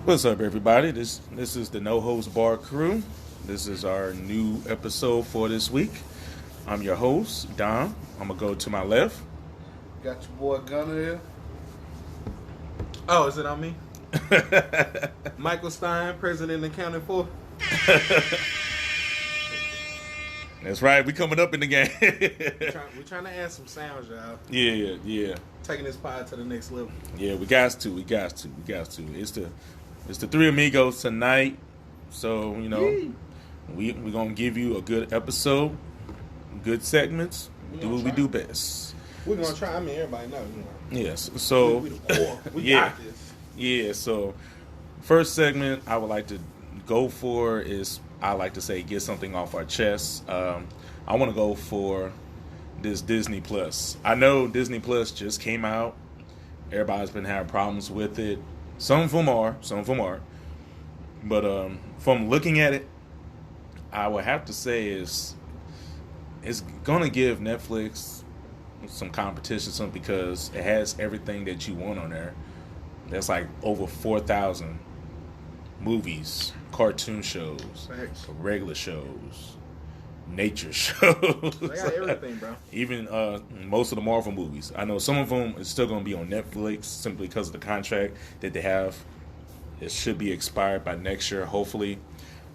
What's up, everybody? This is the No Host Bar Crew. This is our new episode for this week. I'm your host, Dom. I'm gonna go to my left. Got your boy Gunna here. Oh, is it on me? Michael Stein, president accounting for. That's right. We coming up in the game. We're trying to add some sounds, y'all. Yeah. Taking this pod to the next level. Yeah, we got to. It's the three amigos tonight. So, we're gonna give you a good episode, good segments, do what we do best. We're gonna try. I mean, everybody knows. Yes. So we the core. We yeah. got this. Yeah, so first segment I would like to go for is, I like to say, get something off our chests. I want to go for this Disney Plus. I know Disney Plus just came out. Everybody's been having problems with it. Some of them are. But from looking at it, I would have to say it's going to give Netflix some competition, because it has everything that you want on there. That's like over 4,000 movies, cartoon shows, Thanks. regular shows, nature shows. They got everything, bro. Even most of the Marvel movies. I know some of them is still going to be on Netflix simply because of the contract that they have. It should be expired by next year, hopefully.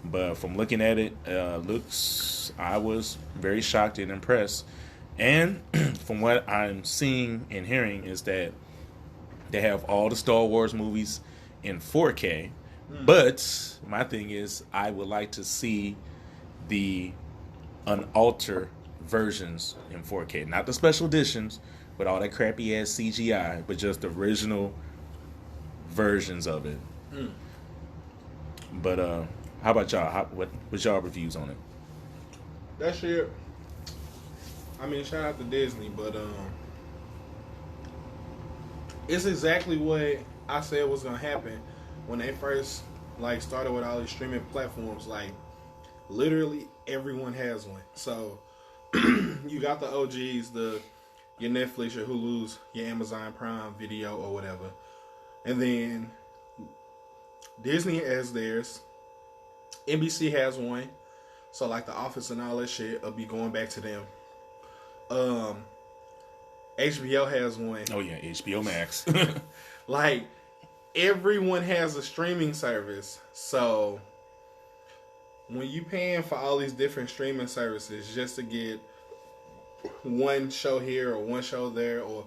But from looking at it, I was very shocked and impressed. And from what I'm seeing and hearing is that they have all the Star Wars movies in 4K. But my thing is, I would like to see the unaltered versions in 4K. Not the special editions with all that crappy ass CGI, but just the original versions of it. But how about y'all? What's y'all reviews on it? That shit. I mean, shout out to Disney, but it's exactly what I said was gonna happen when they first started with all these streaming platforms. Like, literally everyone has one. So you got the OGs, your Netflix, your Hulu's, your Amazon Prime Video or whatever, and then Disney has theirs. NBC has one. So like The Office and all that shit will be going back to them. HBO has one. Oh yeah, HBO Max. Like, everyone has a streaming service. So when you paying for all these different streaming services just to get one show here or one show there, or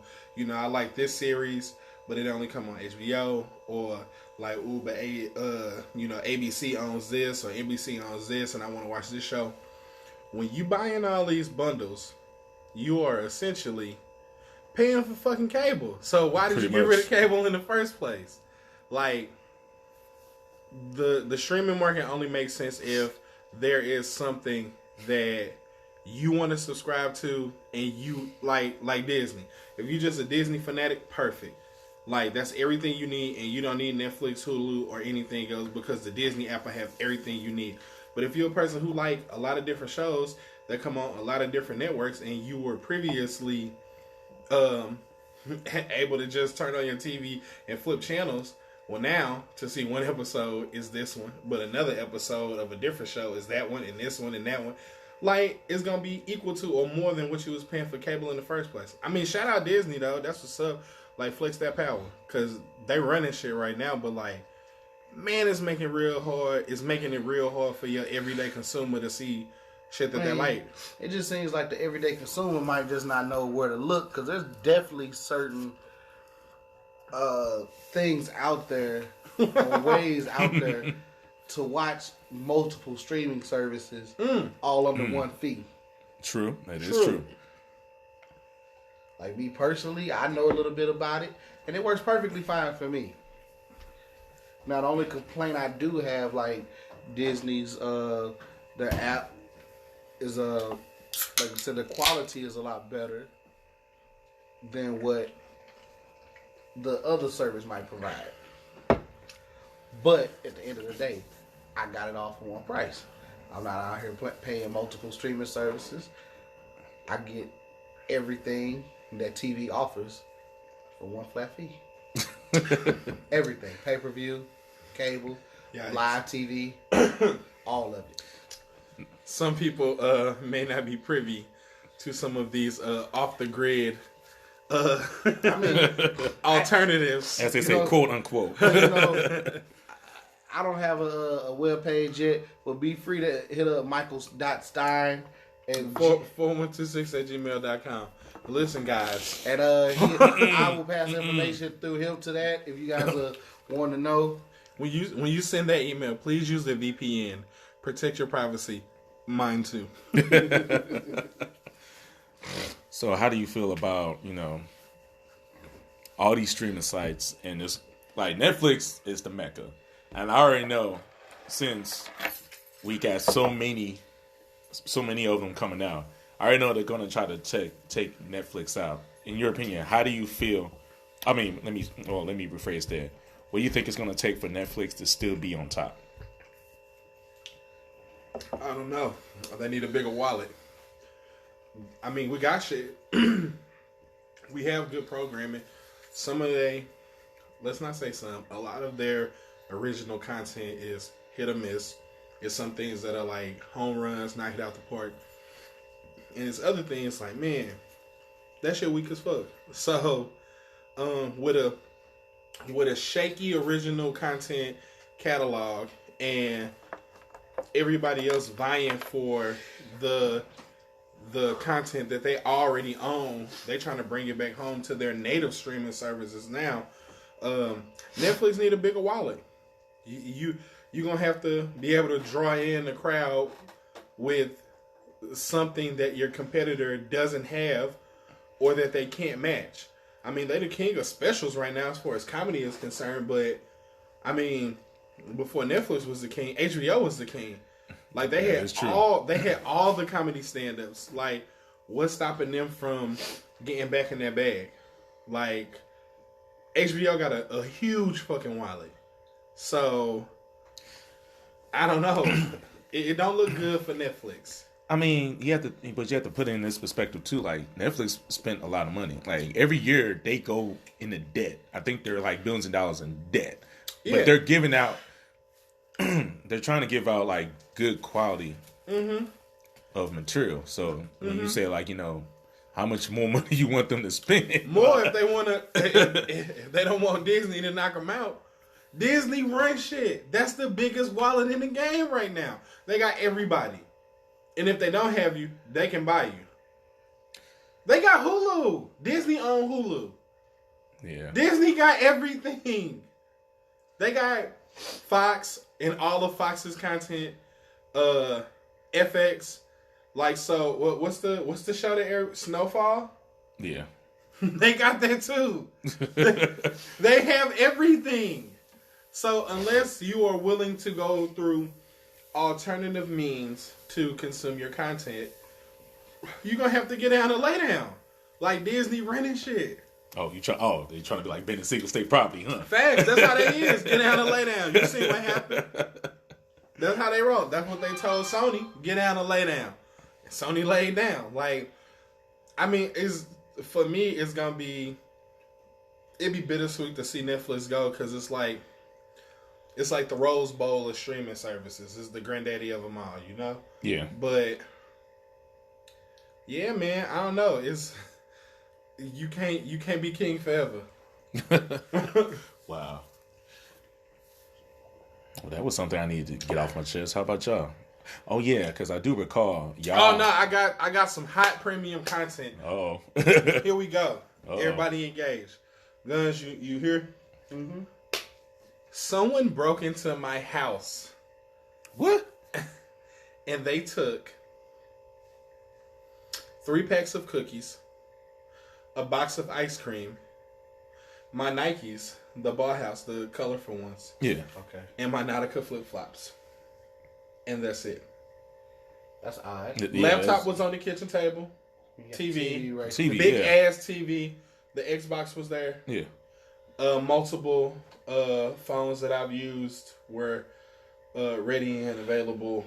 I like this series but it only come on HBO, or like Uber, ABC owns this or NBC owns this and I want to watch this show. When you buying all these bundles, you are essentially paying for fucking cable. So why did you get rid of cable in the first place? Like, the streaming market only makes sense if there is something that you want to subscribe to and you like Disney. If you're just a Disney fanatic, perfect. Like, that's everything you need, and you don't need Netflix, Hulu, or anything else, because the Disney app will have everything you need. But if you're a person who like a lot of different shows that come on a lot of different networks, and you were previously able to just turn on your TV and flip channels, well, now to see one episode is this one, but another episode of a different show is that one, and this one, and that one. Like, it's gonna be equal to or more than what you was paying for cable in the first place. I mean, shout out Disney though. That's what's up. Like, flex that power, because they running shit right now. But like, man, it's making it real hard. It's making it real hard for your everyday consumer to see shit that they like. It just seems like the everyday consumer might just not know where to look, because there's definitely certain things out there, or ways out there to watch multiple streaming services all under one fee. True, that is true. Like, me personally, I know a little bit about it, and it works perfectly fine for me. Now, the only complaint I do have, like Disney's, their app is like I said, the quality is a lot better than what the other service might provide. But at the end of the day, I got it all for one price. I'm not out here paying multiple streaming services. I get everything that TV offers for one flat fee. Everything. Pay-per-view, cable, Yikes. live TV, all of it. Some people may not be privy to some of these off the grid alternatives, as they say, quote unquote. I don't have a web page yet, but be free to hit up Michael.Stein and 4126@gmail.com. Listen, guys, and I will pass information through him to that if you guys want to know. When you send that email, please use the VPN. Protect your privacy. Mine too. So how do you feel about, all these streaming sites, and it's like Netflix is the mecca. And I already know, since we got so many of them coming out, I already know they're going to try to take Netflix out. In your opinion, how do you feel? I mean, let me rephrase that. What do you think it's going to take for Netflix to still be on top? I don't know. They need a bigger wallet. I mean, we got shit. We have good programming. Let's not say some, a lot of their original content is hit or miss. It's some things that are like home runs, knock it out the park. And it's other things like, man, that shit weak as fuck. So, with a shaky original content catalog and everybody else vying for the content that they already own, they trying to bring it back home to their native streaming services now. Netflix need a bigger wallet. You're gonna have to be able to draw in the crowd with something that your competitor doesn't have or that they can't match. I mean, they're the king of specials right now as far as comedy is concerned, but I mean, before Netflix was the king, HBO was the king. Like they had all the comedy stand-ups. Like, what's stopping them from getting back in that bag? Like, HBO got a huge fucking wallet. So I don't know. It don't look good for Netflix. I mean, you have to put it in this perspective too. Like, Netflix spent a lot of money. Like, every year they go into debt. I think they're like billions of dollars in debt. Yeah. But they're giving out. They're trying to give out like good quality of material. So when you say like, how much more money you want them to spend? More if they want to. If they don't want Disney to knock them out. Disney runs shit. That's the biggest wallet in the game right now. They got everybody. And if they don't have you, they can buy you. They got Hulu. Disney own Hulu. Yeah. Disney got everything. They got Fox and all of Fox's content. FX. Like, so what's the show that aired? Snowfall? Yeah. They got that too. They have everything. So unless you are willing to go through alternative means to consume your content, you're gonna have to get down and lay down. Like Disney running shit. They trying to be like Ben and Single State Property, huh? Facts. That's how they is. Get down and lay down. You see what happened? That's how they roll. That's what they told Sony. Get down and lay down. And Sony laid down. Like, I mean, for me, it'd be bittersweet to see Netflix go, because it's like the Rose Bowl of streaming services. It's the granddaddy of them all, Yeah. But yeah, man, I don't know. You can't be king forever. Wow. Well, that was something I needed to get off my chest. How about y'all? Oh yeah, because I do recall y'all. Oh no, I got some hot premium content. Oh. Here we go. Uh-oh. Everybody engaged. Guns, you here? Mm-hmm. Someone broke into my house. What? And they took 3 packs of cookies, a box of ice cream, my Nikes, the Ball House, the colorful ones. Yeah. Okay. And my Nautica flip-flops. And that's it. That's odd. Yeah, Laptop was on the kitchen table. TV. Right. TV, Big yeah. ass TV. The Xbox was there. Yeah. Multiple phones that I've used were ready and available.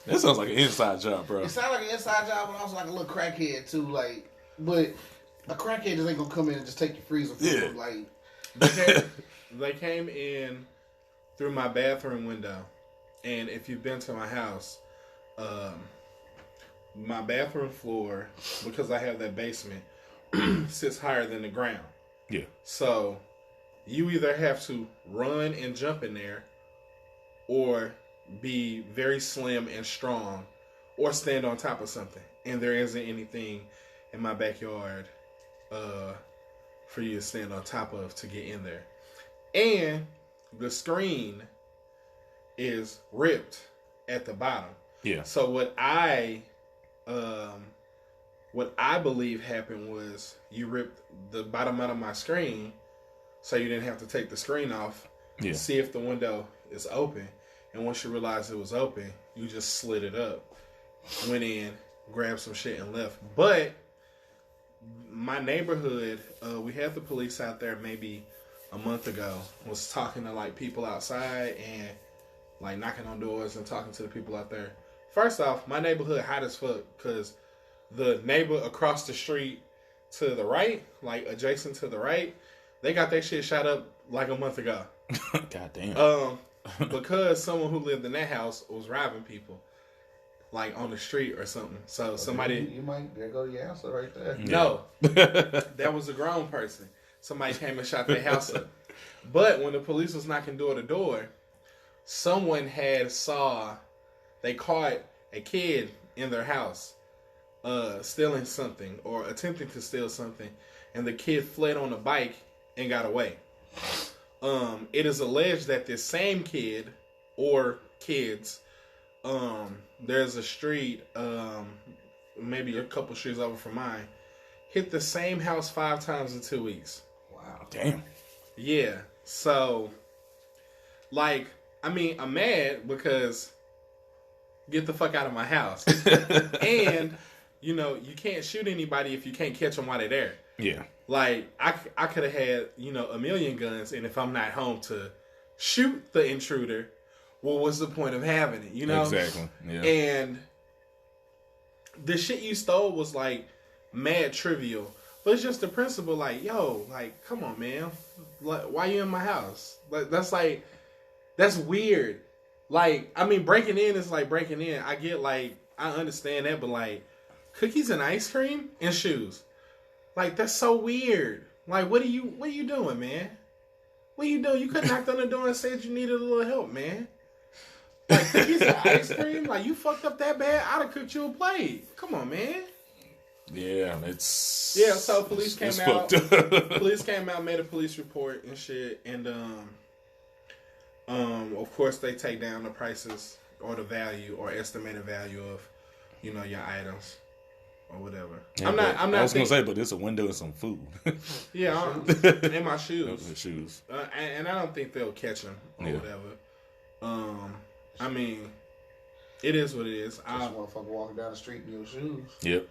That sounds like an inside job, bro. It sounds like an inside job, but also like a little crackhead too. Like, but a crackhead just ain't gonna come in and just take your freezer food. Yeah. Like, They came in through my bathroom window, and if you've been to my house, my bathroom floor, because I have that basement, sits higher than the ground. Yeah. So you either have to run and jump in there, or be very slim and strong, or stand on top of something. And there isn't anything in my backyard for you to stand on top of to get in there. And the screen is ripped at the bottom. Yeah. So what I believe happened was you ripped the bottom out of my screen, so you didn't have to take the screen off. Yeah. See if the window is open. And once you realized it was open, you just slid it up, went in, grabbed some shit, and left. But my neighborhood, we had the police out there maybe a month ago, was talking to like people outside and like knocking on doors and talking to the people out there. First off, my neighborhood hot as fuck because the neighbor across the street to the right, like adjacent to the right, they got their shit shot up like a month ago. God damn. Because someone who lived in that house was robbing people, like on the street or something. So somebody, you might there go your answer right there. no, that was a grown person. Somebody came and shot their house up. But when the police was knocking door to door, someone they caught a kid in their house stealing something or attempting to steal something, and the kid fled on a bike and got away. It is alleged that this same kid or kids, there's a street, maybe a couple streets over from mine, hit the same house 5 times in 2 weeks. Wow. Damn. Yeah. So, like, I mean, I'm mad because get the fuck out of my house. And, you know, you can't shoot anybody if you can't catch them while they're there. Yeah. Like, I could have had, you know, a million guns, and if I'm not home to shoot the intruder, well, what's the point of having it, you know? Exactly, yeah. And the shit you stole was, like, mad trivial. But it's just the principle, like, yo, like, come on, man. Like, why you in my house? Like, that's weird. Like, I mean, breaking in is like breaking in. I get, like, I understand that, but, like, cookies and ice cream and shoes. Like, that's so weird. Like, what are you doing, man? What are you doing? You could have knocked on the door and said you needed a little help, man. Like, cookies and ice cream? Like, you fucked up that bad? I'd have cooked you a plate. Come on, man. Yeah, it's... Yeah, so police came out. fucked. Police came out, made a police report and shit. And, of course, they take down the prices or the value or estimated value of, you know, your items. Or whatever. Yeah, I'm not. I was gonna say, but it's a window and some food. Yeah, and my shoes. Shoes. And I don't think they'll catch them or whatever. I mean, it is what it is. Just a motherfucker walking down the street in your shoes. Yep.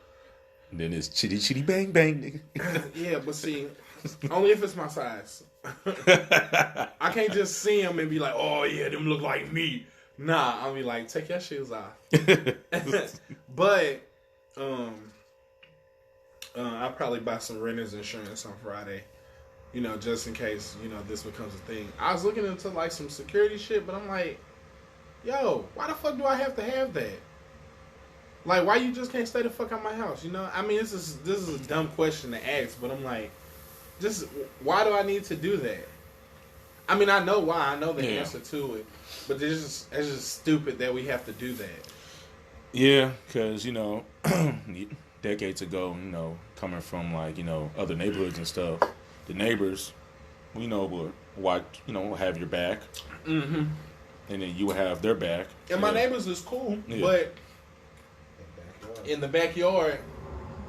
And then it's chitty chitty bang bang, nigga. Yeah, but see, only if it's my size. I can't just see them and be like, oh yeah, them look like me. Nah, I'll be like, take your shoes off. But. I'll probably buy some renter's insurance on Friday, you know, just in case, you know, this becomes a thing. I was looking into like some security shit, but I'm like, yo, why the fuck do I have to have that? Like, why you just can't stay the fuck out my house? You know, I mean, this is a dumb question to ask, but I'm like, just why do I need to do that? I mean, I know why, I know the answer to it, but it's just stupid that we have to do that. Yeah, because, you know, decades ago, you know, coming from, like, you know, other neighborhoods and stuff, the neighbors, you know, would watch, you know, have your back. Mm-hmm. And then you would have their back. And my neighbors is cool, but in the backyard,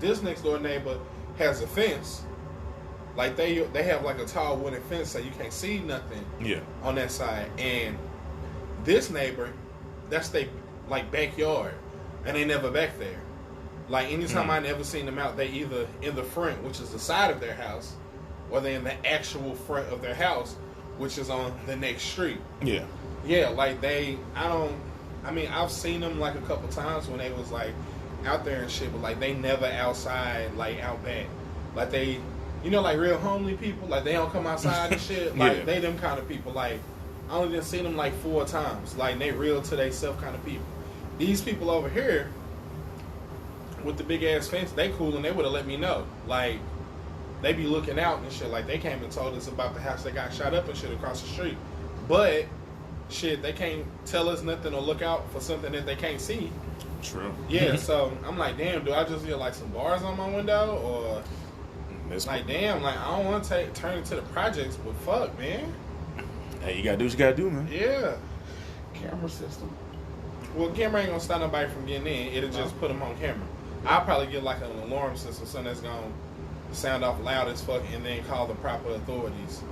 this next door neighbor has a fence. Like, they have, like, a tall wooden fence so you can't see nothing on that side. And this neighbor, that's their, like, backyard. And they never back there. Like, anytime I never seen them out, they either in the front, which is the side of their house, or they in the actual front of their house, which is on the next street. Yeah. Yeah, like I've seen them like a couple times when they was like out there and shit, but like they never outside, like out back. Like they You know, like real homely people, like they don't come outside and shit. Like Yeah. they them kind of people. Like I only done seen them like 4 times. Like they real to they self kind of people. These people over here with the big ass fence, they cool and they would have let me know. Like they be looking out and shit. Like they came and told us about the house that got shot up and shit across the street. But shit, they can't tell us nothing or look out for something that they can't see. True. Yeah, so I'm like, damn, do I just get like some bars on my window or That's like, damn, like I don't want to turn it to the projects, but fuck, man. Hey, you gotta do what you gotta do, man. Yeah. Camera system. Well, camera ain't gonna stop nobody from getting in. It'll just put them on camera. I'll probably get like an alarm system, something that's gonna sound off loud as fuck, and then call the proper authorities.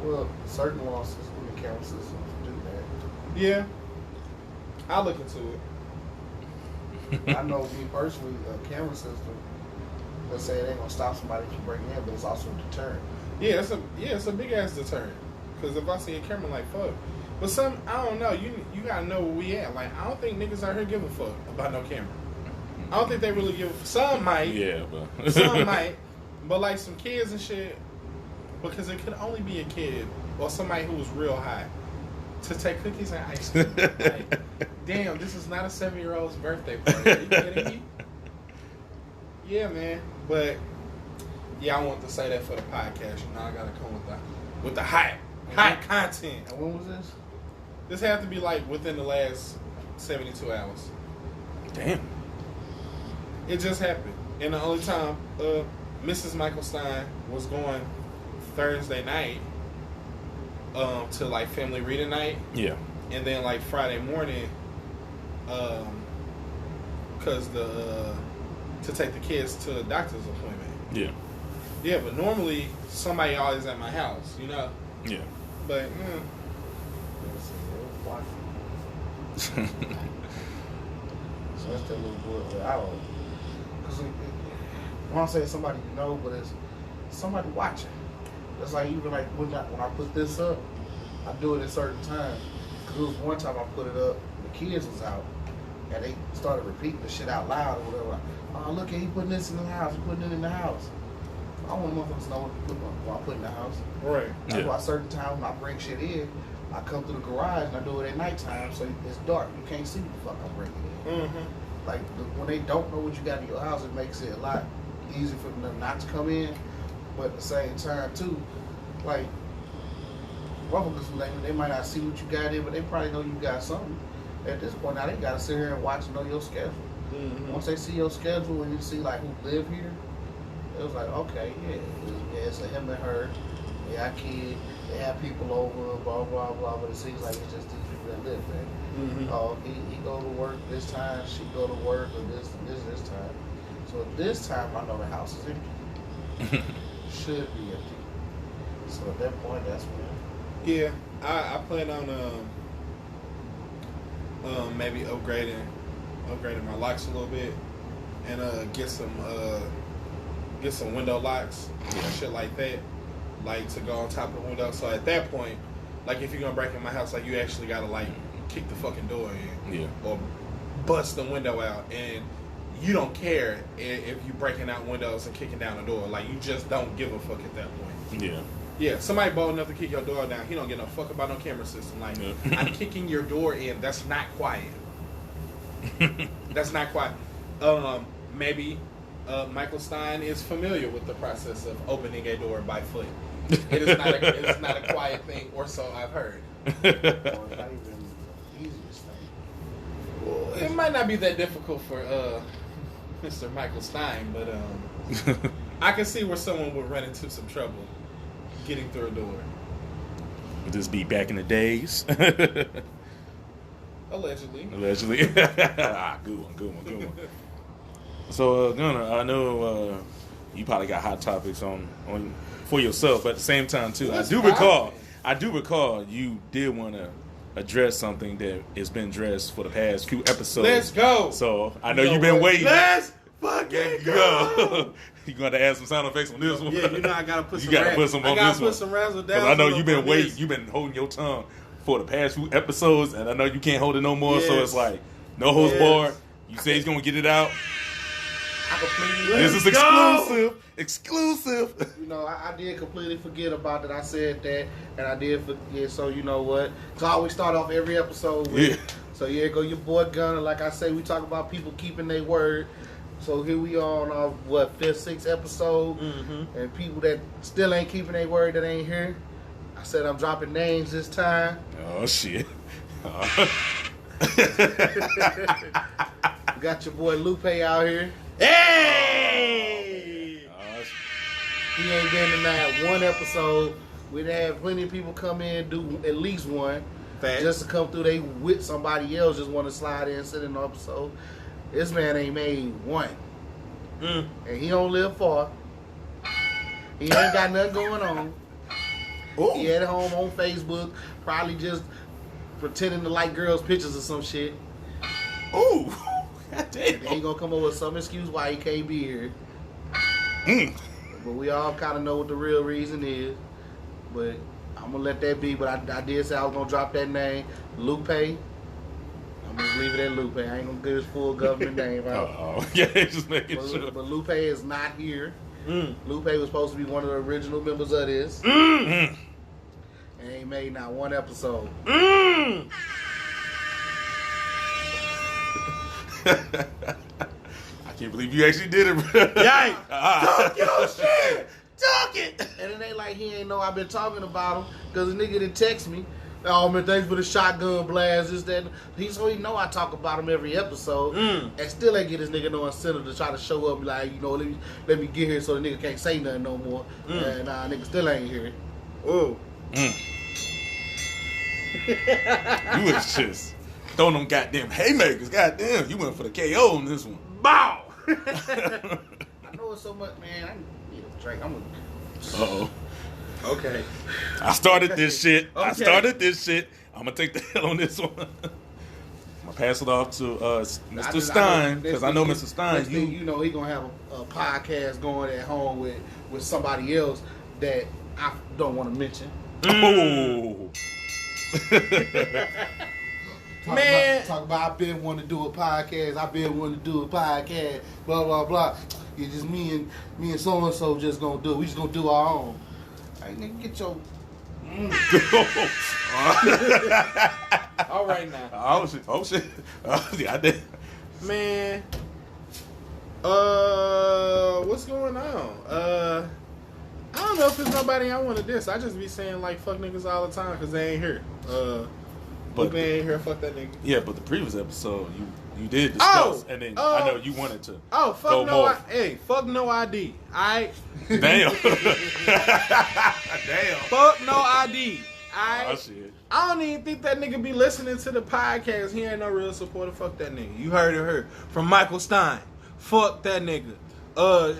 Well, certain law systems and camera systems do that. Yeah. I'll look into it. I know me personally, a camera system, let's say it ain't gonna stop somebody from breaking in, but it's also a deterrent. Yeah, it's a big ass deterrent. Cause if I see a camera, like fuck. But some, I don't know. You gotta know where we at. Like I don't think niggas out here give a fuck about no camera. I don't think they really give. Some might. Yeah, but Some might. But like some kids and shit, because it could only be a kid or somebody who was real high to take cookies and ice cream. Like, damn, this is not a 7-year-old's birthday party. Are you kidding me? Yeah, man. But yeah, I want to say that for the podcast. You know, I gotta come with the hot content. And when was this? This had to be like within the last 72 hours. damn. It just happened. And the only time Mrs. Michael Stein was going Thursday night to like family reading night. Yeah. And then like Friday morning, cause to take the kids to a doctor's appointment. Yeah. Yeah, but normally somebody always at my house, you know. Yeah. But So that's that little boy. I don't. Because when I say somebody you know, but it's somebody watching. That's like even like when I put this up, I do it at certain times. Because it was one time I put it up, the kids was out, and they started repeating the shit out loud or whatever. Like, oh, look, he putting this in the house, he putting it in the house. I want motherfuckers to know what I put in the house. right. That's why certain times when I bring shit in, I come through the garage and I do it at nighttime, so it's dark. You can't see what the fuck I'm bringing in. Mm-hmm. Like when they don't know what you got in your house, it makes it a lot easier for them not to come in. But at the same time too, like motherfuckers, they might not see what you got in, but they probably know you got something. At this point now, they gotta sit here and watch and know your schedule. Mm-hmm. Once they see your schedule and you see like who live here, it was like, okay, it's a him and her. They got kids, they have people over, blah blah blah. But it seems like it's just these people that live there. Mm-hmm. Oh, he go to work this time, she go to work, or this time. So at this time, I know the house is empty. Should be empty. So at that point, that's when. Yeah, I plan on maybe upgrading my locks a little bit and get some window locks and shit like that, like to go on top of the window. So at that point, like if you're gonna break in my house, like you actually gotta like kick the fucking door in, Yeah. or bust the window out, and you don't care if you breaking out windows and kicking down the door. Like you just don't give a fuck at that point. Yeah. Yeah, somebody bold enough to kick your door down, he don't give no fuck about no camera system. Like, Yeah. I'm kicking your door in. That's not quiet. That's not quiet. Maybe Michael Stein is familiar with the process of opening a door by foot. It is not a quiet thing, or so I've heard. Or it's not even the easiest thing. It might not be that difficult for Mr. Michael Stein, but I can see where someone would run into some trouble getting through a door. This be back in the days. Allegedly. Allegedly. Good one. So, Gunna, I know you probably got hot topics on for yourself, but at the same time too, What's I do recall you did want to address something that has been addressed for the past few episodes. Let's go. So I know you've been waiting. Let's fucking go. You got to add some sound effects on this one. Yeah, you know I gotta put some. You got to put some on this one. Some razzle Because I know you've been waiting. You've been holding your tongue for the past few episodes, and I know you can't hold it no more. Yes. So it's like no holds Yes. barred. You say he's gonna get it out. completely. This is exclusive. You know, I did completely forget about that. I said that, and I did forget. So you know what? So I always start off every episode with. Yeah. So yeah, go your boy Gunna. Like I say, we talk about people keeping their word. So here we are on our fifth, sixth episode, and people that still ain't keeping their word that ain't here. I said I'm dropping names this time. Oh shit. We got your boy Lupe out here. Hey! He ain't been in that one episode. We done had plenty of people come in do at least one. Fact. Just to come through, they with somebody else just want to slide in and sit in the episode. This man ain't made one. And he don't live far. He ain't got nothing going on. Ooh. He at home on Facebook, probably just pretending to like girls' pictures or some shit. Ooh. God damn. He gonna come up with some excuse why he can't be here. But we all kind of know what the real reason is. But I'm gonna let that be. But I did say I was gonna drop that name, Lupe. I'm gonna leave it at Lupe. I ain't gonna give his full government name out. Oh, yeah, just making sure. But Lupe is not here. Lupe was supposed to be one of the original members of this. Mm. And ain't made not one episode. I can't believe you actually did it, bro. Yikes! Talk your shit. Talk it. And it ain't like he ain't know I've been talking about him, because the nigga didn't text me. Oh man, thanks for the shotgun blast. This, that. He know I talk about him every episode, and still ain't get this nigga no incentive to try to show up. Like, you know, let me get here so the nigga can't say nothing no more. And nigga still ain't here. Ooh. You was just throwing them goddamn haymakers. Goddamn, you went for the KO on this one. Bow! I know it's so much, man. I need a drink. I'm gonna. Uh-oh. Okay. I started this shit. Okay. I'm gonna take the hell on this one. I'm gonna pass it off to Mr. Stein, because I know Mr. Stein. You know he gonna have a podcast going at home with somebody else that I don't want to mention. Oh. Talk about I've been wanting to do a podcast. Blah blah blah. It's just me and so and so just gonna do it. We just gonna do our own. Hey, nigga, get your. All right now. Oh shit. Yeah, I did. Man. What's going on? I don't know if there's nobody I want to diss. I just be saying like fuck niggas all the time because they ain't here. But Lupe ain't here. Fuck that nigga. Yeah, but the previous episode you did discuss, and then I know you wanted to. Oh fuck go no! more. Fuck no ID. Damn. Damn. Fuck no ID. Oh shit. I don't even think that nigga be listening to the podcast. He ain't no real supporter. Fuck that nigga. You heard it from Michael Stein. Fuck that nigga.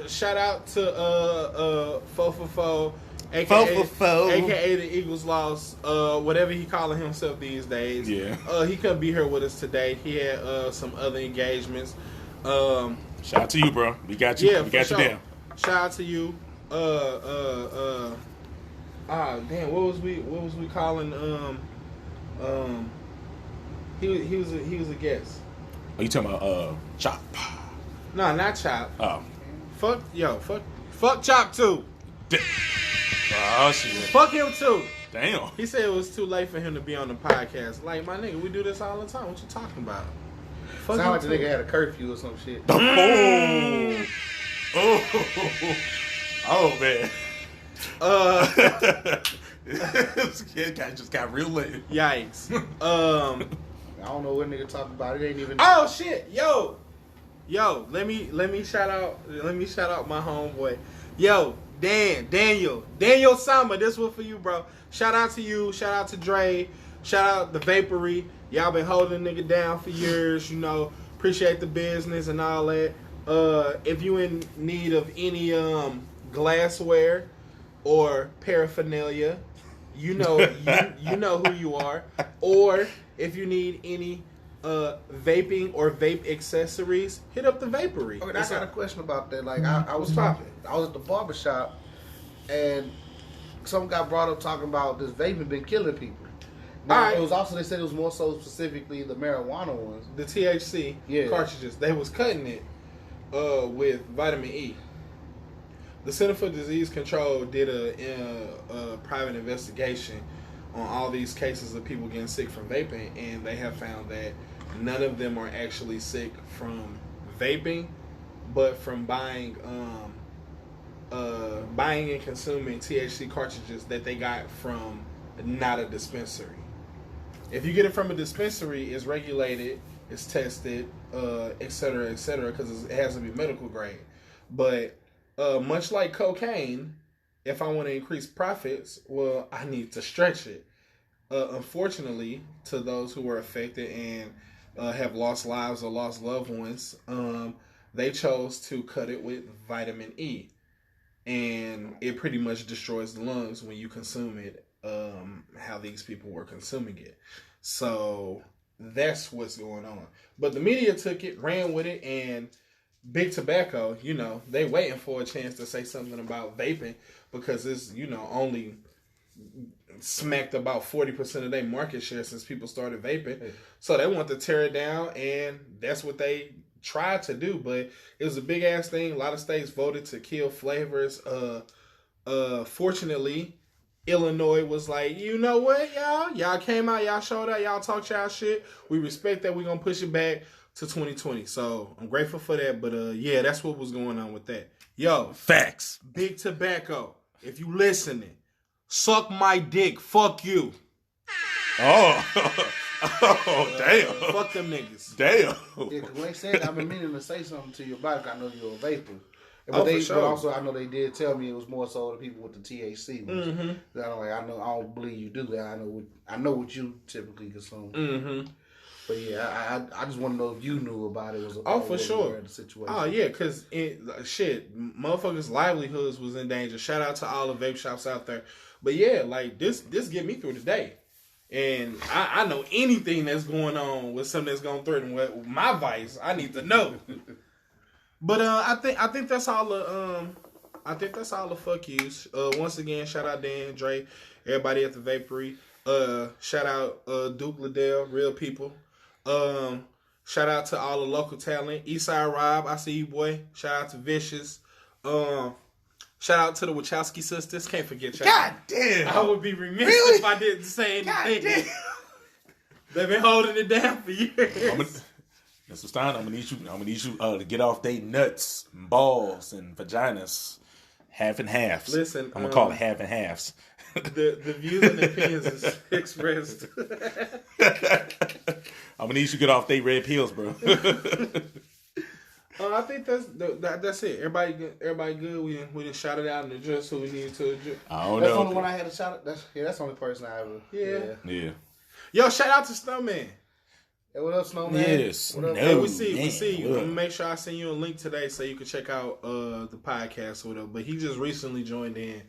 Shout out to Fofofo, aka the Eagles lost. Whatever he calling himself these days. Yeah. He couldn't be here with us today. He had some other engagements. Shout out to you, bro. We got you. Yeah, we got sure. you down. Shout out to you. Damn, what was we calling he was a guest. Are you talking about Chop? No, not Chop. Oh. Fuck Chop too. Oh shit. Fuck him too. Damn. He said it was too late for him to be on the podcast. Like, my nigga, we do this all the time. What you talking about? Fuck Sound like him the too. nigga had a curfew or some shit. Oh man. This kid just got real late. Yikes. I don't know what nigga talking about. It ain't even. Oh shit, yo, let me shout out my homeboy, yo, Daniel Sama. This one for you, bro. Shout out to you. Shout out to Dre. Shout out the Vapory. Y'all been holding nigga down for years. You know, appreciate the business and all that. If you in need of any glassware or paraphernalia, you know you know who you are. Or if you need any vaping or vape accessories, hit up the Vapory. Okay, I got a question about that. Like, I was at the barbershop, and some guy brought up talking about this vaping been killing people. Now, Right. It was also, they said it was more so specifically the marijuana ones. The THC Yeah. cartridges, they was cutting it. with vitamin E. The Center for Disease Control did a private investigation on all these cases of people getting sick from vaping, and they have found that none of them are actually sick from vaping, but from buying and consuming THC cartridges that they got from not a dispensary. If you get it from a dispensary, it's regulated, it's tested, et cetera, because it has to be medical grade. But much like cocaine, if I want to increase profits, well, I need to stretch it. Unfortunately, to those who were affected and have lost lives or lost loved ones, they chose to cut it with vitamin E. And it pretty much destroys the lungs when you consume it, how these people were consuming it. So that's what's going on. But the media took it, ran with it, and Big Tobacco, they waiting for a chance to say something about vaping because it's, only smacked about 40% of their market share since people started vaping. Hey. So they want to tear it down, and that's what they tried to do, but it was a big ass thing. A lot of states voted to kill flavors. Fortunately, Illinois was like, you know what, y'all came out, y'all showed up, y'all talked y'all shit. We respect that. We're gonna push it back to 2020. So I'm grateful for that. But yeah, that's what was going on with that. Yo, facts. Big Tobacco, if you listening, suck my dick. Fuck you. Oh, damn. Fuck them niggas. Damn. Yeah, because when they said, I've been meaning to say something to you about it. I know you're a vapor. But for sure. But also, I know they did tell me it was more so the people with the THC. Mm-hmm. I don't believe you do that. I know what you typically consume. Mm-hmm. But yeah, I just want to know if you knew about it. For sure. The situation. Oh yeah, because motherfuckers' livelihoods was in danger. Shout out to all the vape shops out there. But yeah, like this get me through the day. And I know anything that's going on with something that's going to threaten with my vice. I need to know. But I think that's all the fuck yous. Once again, shout out Dan, Dre, everybody at the Vapory. Shout out Duke Liddell, real people. Shout out to all the local talent. Eastside Rob, I see you, boy. Shout out to Vicious. Shout out to the Wachowski sisters. Can't forget y'all. God damn. I would be remiss if I didn't say anything. They've been holding it down for years. Mr. Stein, I'm gonna need you to get off they nuts, and balls, and vaginas, half and halves. Listen, I'm gonna call it half and halves. The views and opinions is expressed. I'm gonna need you to get off they red pills, bro. I think that's it. Everybody good. We didn't shout it out and address who we needed to address. I don't know. That's the only one I had to shout out. That's the only person I ever. Yeah. Yo, shout out to Snowman. Hey, what up, Snowman? Yes. What up? Hey, we see you. What I'm gonna make sure I send you a link today so you can check out the podcast or whatever. But he just recently joined in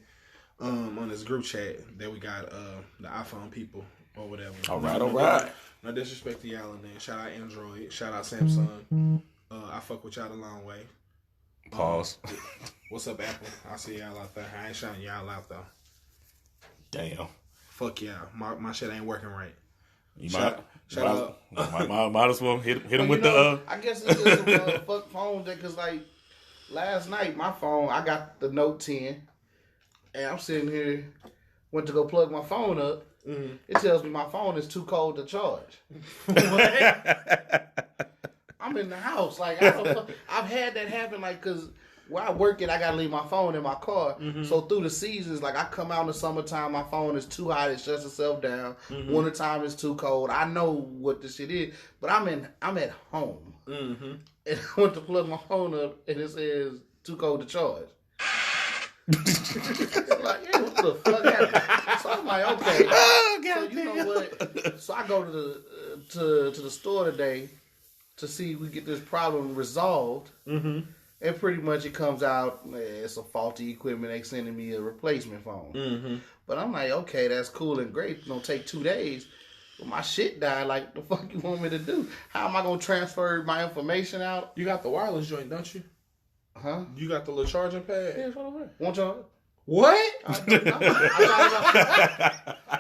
on this group chat that we got the iPhone people or whatever. All right. No disrespect to y'all, and then shout out Android, shout out Samsung. I fuck with y'all a long way. Pause. What's up, Apple? I see y'all out there. I ain't shouting y'all out though. Damn. Fuck y'all. My shit ain't working right. Might as well hit him with the. I guess it's just a fuck phone that, because like last night my phone, I got the Note 10, and I'm sitting here, went to go plug my phone up. Mm-hmm. It tells me my phone is too cold to charge. I'm in the house. Like, I've had that happen, like, because where I work at, I got to leave my phone in my car. Mm-hmm. So through the seasons, like, I come out in the summertime, my phone is too hot, it shuts itself down. Mm-hmm. Wintertime, it's too cold. I know what this shit is, but I'm at home. Mm-hmm. And I went to plug my phone up, and it says, too cold to charge. Like, yeah, what the fuck happened? So I'm like, okay. Oh, God, so you know what? So I go to the store today to see if we get this problem resolved. Mm-hmm. And pretty much it comes out, it's a faulty equipment. They sending me a replacement phone. Mm-hmm. But I'm like, okay, that's cool and great. It's going to take 2 days. But my shit died. Like, the fuck you want me to do? How am I going to transfer my information out? You got the wireless joint, don't you? Huh? You got the little charging pad? Yeah, it's right over there. Want charge? What?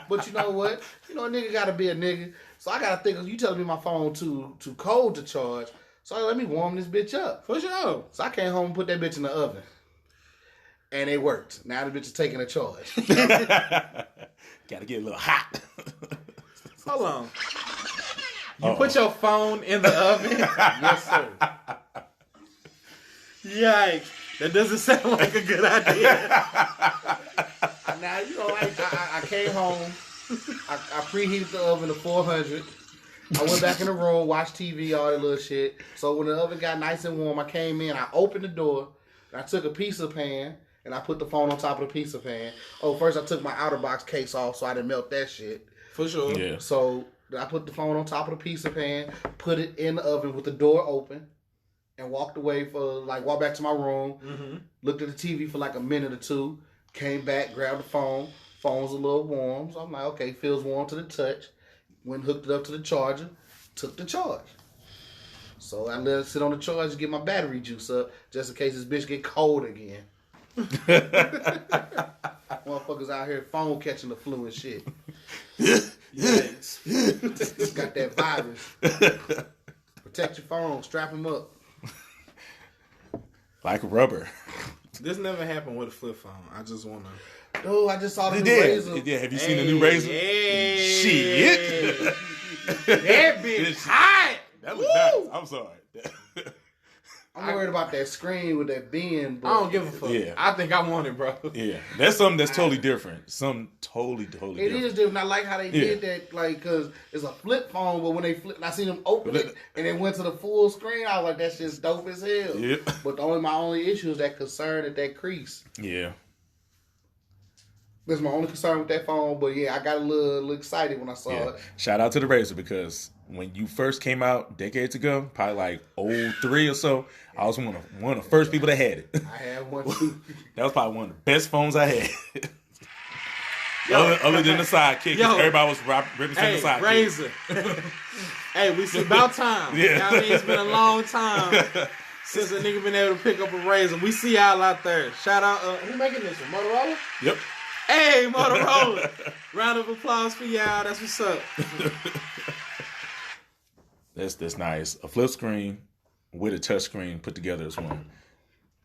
But you know what? You know, a nigga got to be a nigga. So I got to think, you telling me my phone too cold to charge. So let me warm this bitch up. For sure. So I came home and put that bitch in the oven. And it worked. Now the bitch is taking a charge. Gotta get a little hot. Hold on. You put your phone in the oven? Yes, sir. Yikes. That doesn't sound like a good idea. Now, you know, I came home. I preheated the oven to 400. I went back in the room, watched TV, all that little shit. So when the oven got nice and warm, I came in, I opened the door, and I took a pizza pan, and I put the phone on top of the pizza pan. Oh, first I took my outer box case off so I didn't melt that shit. For sure. Yeah. So I put the phone on top of the pizza pan, put it in the oven with the door open, and walked away walked back to my room, looked at the TV for like a minute or two, came back, grabbed the phone. Phone was a little warm, so I'm like, okay, feels warm to the touch. Went and hooked it up to the charger, took the charge. So I let it sit on the charger to get my battery juice up, just in case this bitch get cold again. Motherfuckers out here phone catching the flu and shit. Yes. Got that virus. Protect your phone, strap them up. Like rubber. This never happened with a flip phone. I just want to... Oh, I just saw the new Yeah. Razor. Yeah, have you seen the new Razor? Shit. That bitch hot. That was nice. I'm sorry. I'm worried about that screen with that bend. I don't give a fuck. Yeah. I think I want it, bro. Yeah, that's something that's totally different. Something totally It different. is different. I like how they did that, like, because it's a flip phone, but when they flip, I seen them open it, and it went to the full screen. I was like, that shit's dope as hell. Yep. But my only issue is that concern at that crease. Yeah. That's my only concern with that phone. But yeah, I got a little excited when I saw it. Shout out to the Razor, because when you first came out decades ago, probably like 03 or so, I was one of the first people that had it. I had one too. That was probably one of the best phones I had. Other than the sidekick, because everybody was ripping the sidekick. Razor. Hey, we see about time. Yeah. You know what I mean? It's been a long time since a nigga been able to pick up a Razor. We see y'all out there. Shout out, who making this one? Motorola? Yep. Hey, Motorola. Round of applause for y'all. That's what's up. That's nice. A flip screen with a touch screen put together as one.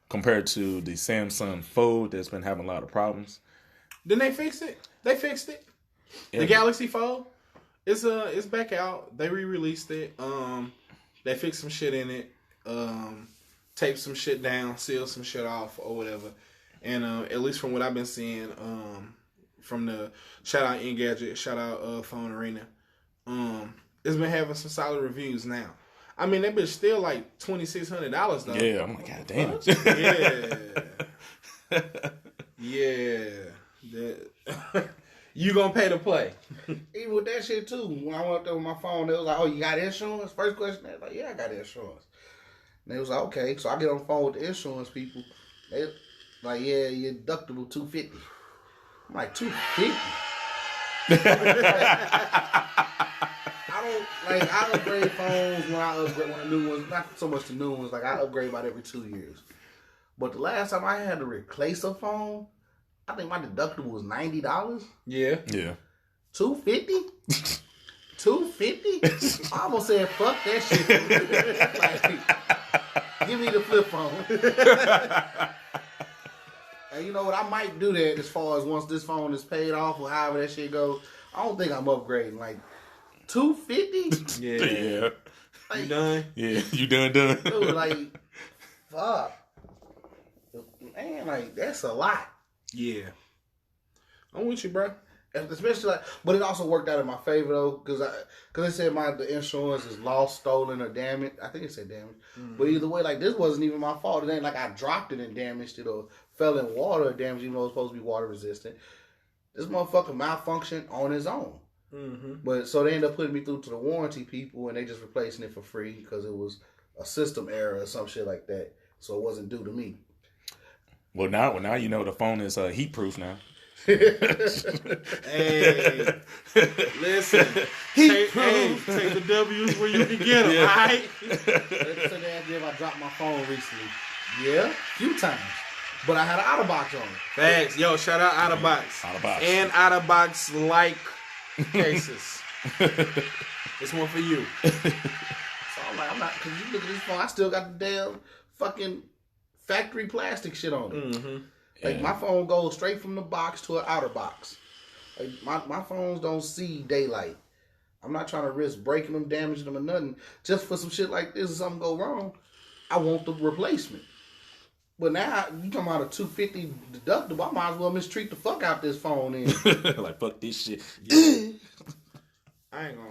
Compared to the Samsung Fold that's been having a lot of problems. Didn't they fix it? They fixed it. Yeah. The Galaxy Fold, it's back out. They re-released it. They fixed some shit in it. Taped some shit down, sealed some shit off or whatever. And at least from what I've been seeing, from the shout out Engadget, shout out Phone Arena, it's been having some solid reviews now. I mean, that bitch still like $2,600 though. Yeah, I'm like, God damn it. Yeah. You gonna pay to play. Even with that shit too. When I went up there with my phone, they was like, "Oh, you got insurance?" First question, they was like, "Yeah, I got insurance." And they was like, "Okay." So I get on the phone with the insurance people. They like, "Yeah, your deductible $250." I'm like, $250. I upgrade phones when the new ones, not so much the new ones, like I upgrade about every 2 years. But the last time I had to replace a phone, I think my deductible was $90. Yeah. Yeah. $250? $250? I almost said fuck that shit. Like, give me the flip phone. And you know what? I might do that as far as once this phone is paid off or however that shit goes. I don't think I'm upgrading. Like $250? Yeah. Like, You done? Yeah. You done. dude, like, fuck. Man, like, that's a lot. Yeah. I'm with you, bro. Especially like, but it also worked out in my favor though, because they said the insurance is lost, stolen, or damaged. I think it said damaged. Mm-hmm. But either way, like this wasn't even my fault. It ain't like I dropped it and damaged it or fell in water or damaged, even though it was supposed to be water resistant. This motherfucker malfunctioned on his own. Mm-hmm. But so they ended up putting me through to the warranty people, and they just replacing it for free because it was a system error or some shit like that. So it wasn't due to me. Well, now you know the phone is heat proof now. Hey, listen. Take the W's where you can get them, all right? They asked me if I dropped my phone recently. Yeah, a few times. But I had an out-of-box on it. Thanks. Yo, shout out Out-of-Box. Out-of-box. And Out-of-Box-like cases. It's one for you. So I'm like, I'm not, because you look at this phone, I still got the damn fucking factory plastic shit on it. Mm-hmm. Like, my phone goes straight from the box to an outer box. Like, my phones don't see daylight. I'm not trying to risk breaking them, damaging them, or nothing. Just for some shit like this, if something go wrong, I want the replacement. But now, you talking about a $250 deductible, I might as well mistreat the fuck out this phone in. Like, fuck this shit. Yeah. I ain't gonna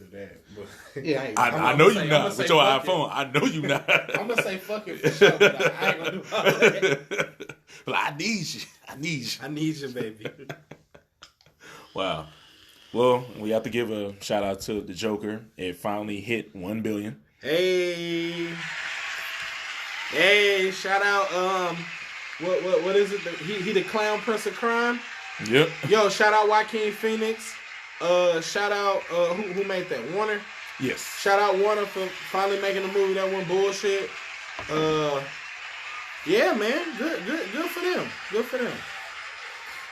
do that. But Yeah, I know you not with your iPhone. I know you not. I'm gonna say fuck it for sure, but I ain't gonna do all that. But I need you. I need you, baby. Wow. Well, we have to give a shout out to the Joker. It finally hit 1 billion. Hey, shout out. What is it? He the clown prince of crime. Yep. Yo, shout out Joaquin Phoenix. Shout out who made that? Warner. Yes. Shout out Warner for finally making a movie that went bullshit. Yeah, man, good for them. Good for them.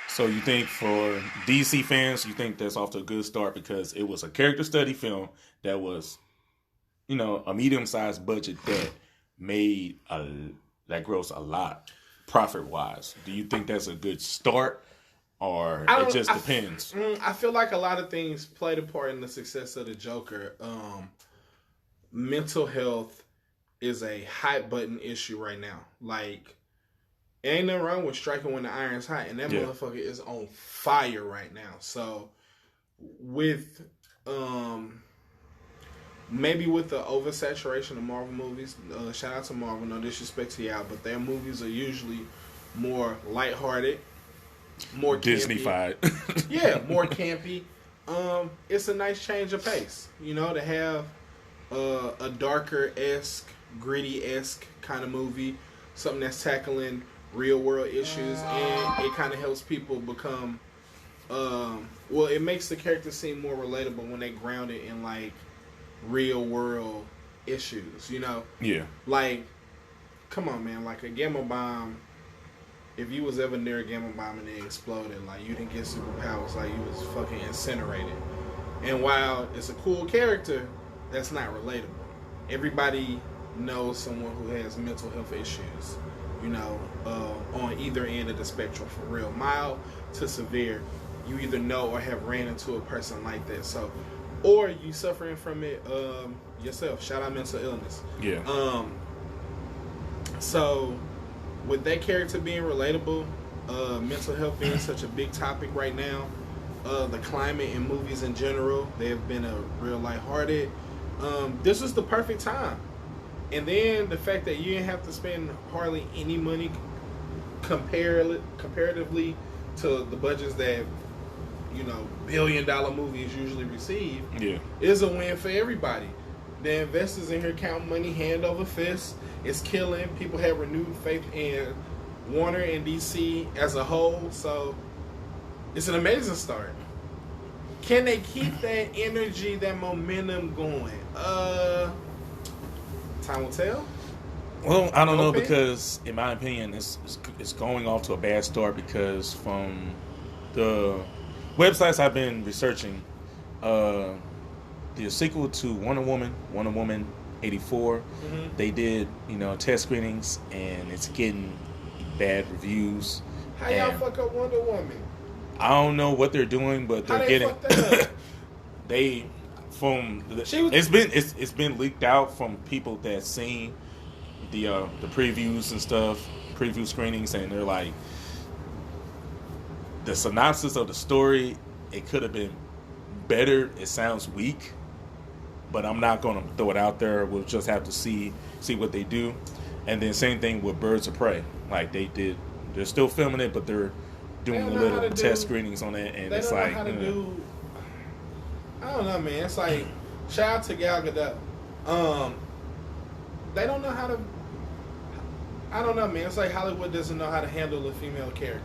So you think for DC fans, you think that's off to a good start because it was a character study film that was, a medium-sized budget that made that grossed a lot profit-wise. Do you think that's a good start? Or it just depends. I feel like a lot of things played a part in the success of the Joker. Mental health is a hot button issue right now. Like, ain't nothing wrong with striking when the iron's hot, and that motherfucker is on fire right now. So, with maybe with the oversaturation of Marvel movies, shout out to Marvel, no disrespect to y'all, but their movies are usually more lighthearted. More Disney-fied. Yeah, more campy. It's a nice change of pace, to have a darker-esque, gritty-esque kind of movie, something that's tackling real-world issues, and it kind of helps people become, it makes the characters seem more relatable when they ground it in, like, real-world issues, Yeah. Like, come on, man, like a gamma bomb. If you was ever near a gamma bomb and it exploded, like, you didn't get superpowers, like, you was fucking incinerated. And while it's a cool character, that's not relatable. Everybody knows someone who has mental health issues, on either end of the spectrum, from real mild to severe. You either know or have ran into a person like that. So, or you suffering from it yourself. Shout out mental illness. Yeah. So, with that character being relatable, mental health being such a big topic right now, the climate in movies in general, they have been a real lighthearted. This was the perfect time. And then the fact that you didn't have to spend hardly any money comparatively to the budgets that, $1 billion movies usually receive, is a win for everybody. The investors in here count money hand over fist. It's killing. People have renewed faith in Warner and DC as a whole. So it's an amazing start. Can they keep that energy, that momentum going? Time will tell. Well, I don't know, because in my opinion, it's going off to a bad start because from the websites I've been researching, the sequel to Wonder Woman 84, they did, test screenings, and it's getting bad reviews. How y'all fuck up Wonder Woman? I don't know what they're doing, but they're getting it's been leaked out from people that seen the previews and stuff, preview screenings, and they're like, the synopsis of the story, it could have been better. It sounds weak, but I'm not going to throw it out there. We'll just have to see what they do. And then same thing with Birds of Prey. Like they're still filming it, but they're doing a little test screenings on it, and it's like, I don't know, man. It's like, shout out to Gal Gadot. They don't know how to. I don't know, man. It's like Hollywood doesn't know how to handle a female character.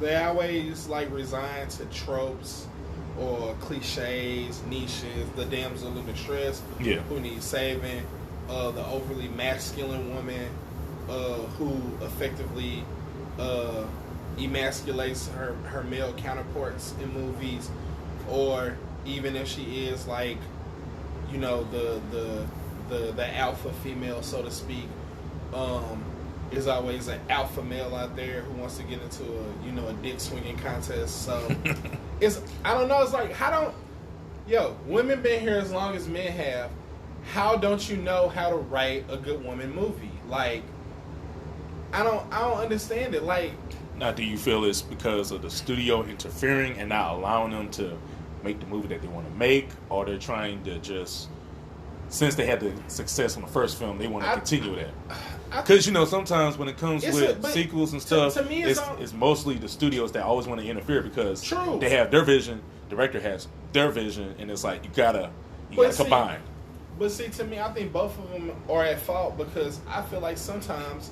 They always resign to tropes or cliches, niches. The damsel in distress who needs saving. The overly masculine woman who effectively emasculates her male counterparts in movies, or even if she is you know, the alpha female, so to speak. There's always an alpha male out there who wants to get into a dick swinging contest. So I don't know. It's like, women been here as long as men have. How don't you know how to write a good woman movie? Like, I don't understand it. Like, now, do you feel it's because of the studio interfering and not allowing them to make the movie that they want to make, or they're trying to just, since they had the success on the first film, they want to continue that? Because, sometimes when it comes with sequels and stuff, to me it's mostly the studios that always want to interfere because True. They have their vision, director has their vision, and it's like you gotta combine. But see, to me, I think both of them are at fault because I feel like sometimes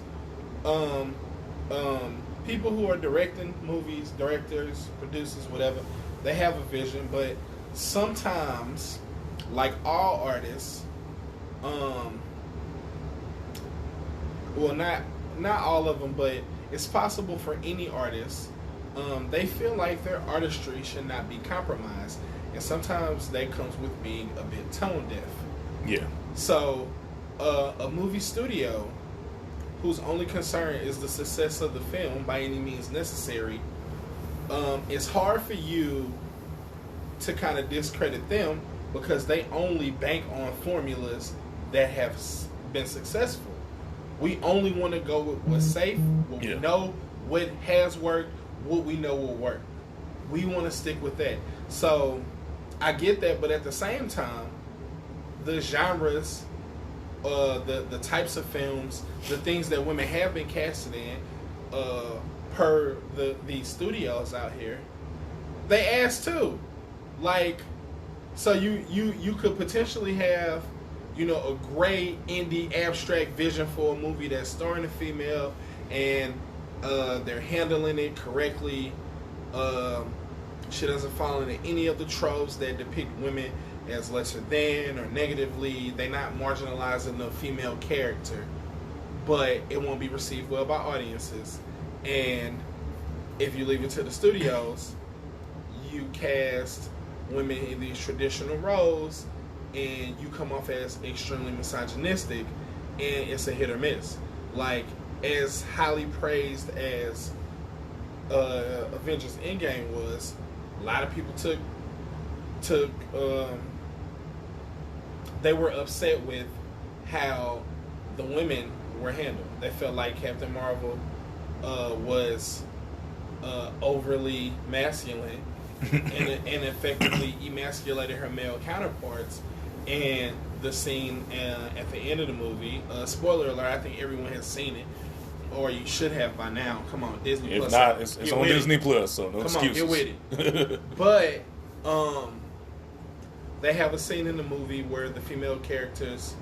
people who are directing movies, directors, producers, whatever, they have a vision, but sometimes, like all artists, well, not all of them, but it's possible for any artist. They feel like their artistry should not be compromised, and sometimes that comes with being a bit tone deaf. Yeah. So, a movie studio whose only concern is the success of the film by any means necessary, it's hard for you to kind of discredit them because they only bank on formulas that have been successful. We only want to go with what's safe, what we know, what has worked, what we know will work. We want to stick with that. So, I get that, but at the same time, the genres, the types of films, the things that women have been casted in, per the studios out here, they ask too. Like, so you could potentially have, a great indie abstract vision for a movie that's starring a female and they're handling it correctly. She doesn't fall into any of the tropes that depict women as lesser than or negatively. They're not marginalizing the female character, but it won't be received well by audiences. And if you leave it to the studios, you cast women in these traditional roles and you come off as extremely misogynistic, and it's a hit or miss. Like, as highly praised as Avengers Endgame was, a lot of people took they were upset with how the women were handled. They felt like Captain Marvel was overly masculine and effectively emasculated her male counterparts. And the scene at the end of the movie, spoiler alert, I think everyone has seen it, or you should have by now. Come on, Disney Plus. If not, it's on Disney Plus, so no excuses. Come on, get with it. But they have a scene in the movie where the female characters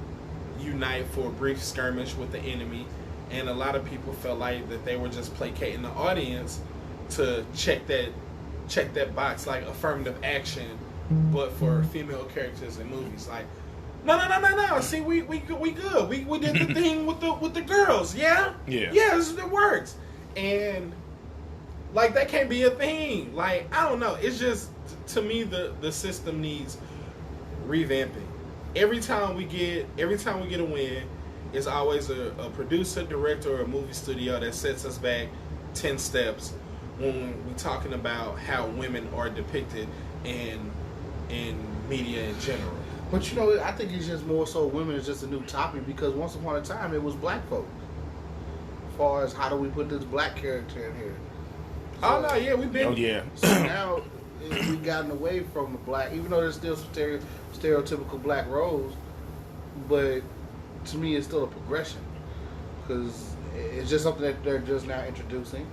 unite for a brief skirmish with the enemy, and a lot of people felt like that they were just placating the audience to check that box, like affirmative action, but for female characters in movies. Like, no. See, we good. We did the thing with the girls. Yeah. This works. And like, that can't be a thing. Like, I don't know. It's just, to me, the system needs revamping. Every time we get a win, it's always a producer, director, or a movie studio that sets us back 10 steps when we're talking about how women are depicted in media in general. But I think it's just more so women is just a new topic because once upon a time it was black folk. As far as how do we put this black character in here? So, we've been. Oh yeah. So now we've gotten away from the black, even though there's still stereotypical black roles, but to me it's still a progression because it's just something that they're just now introducing.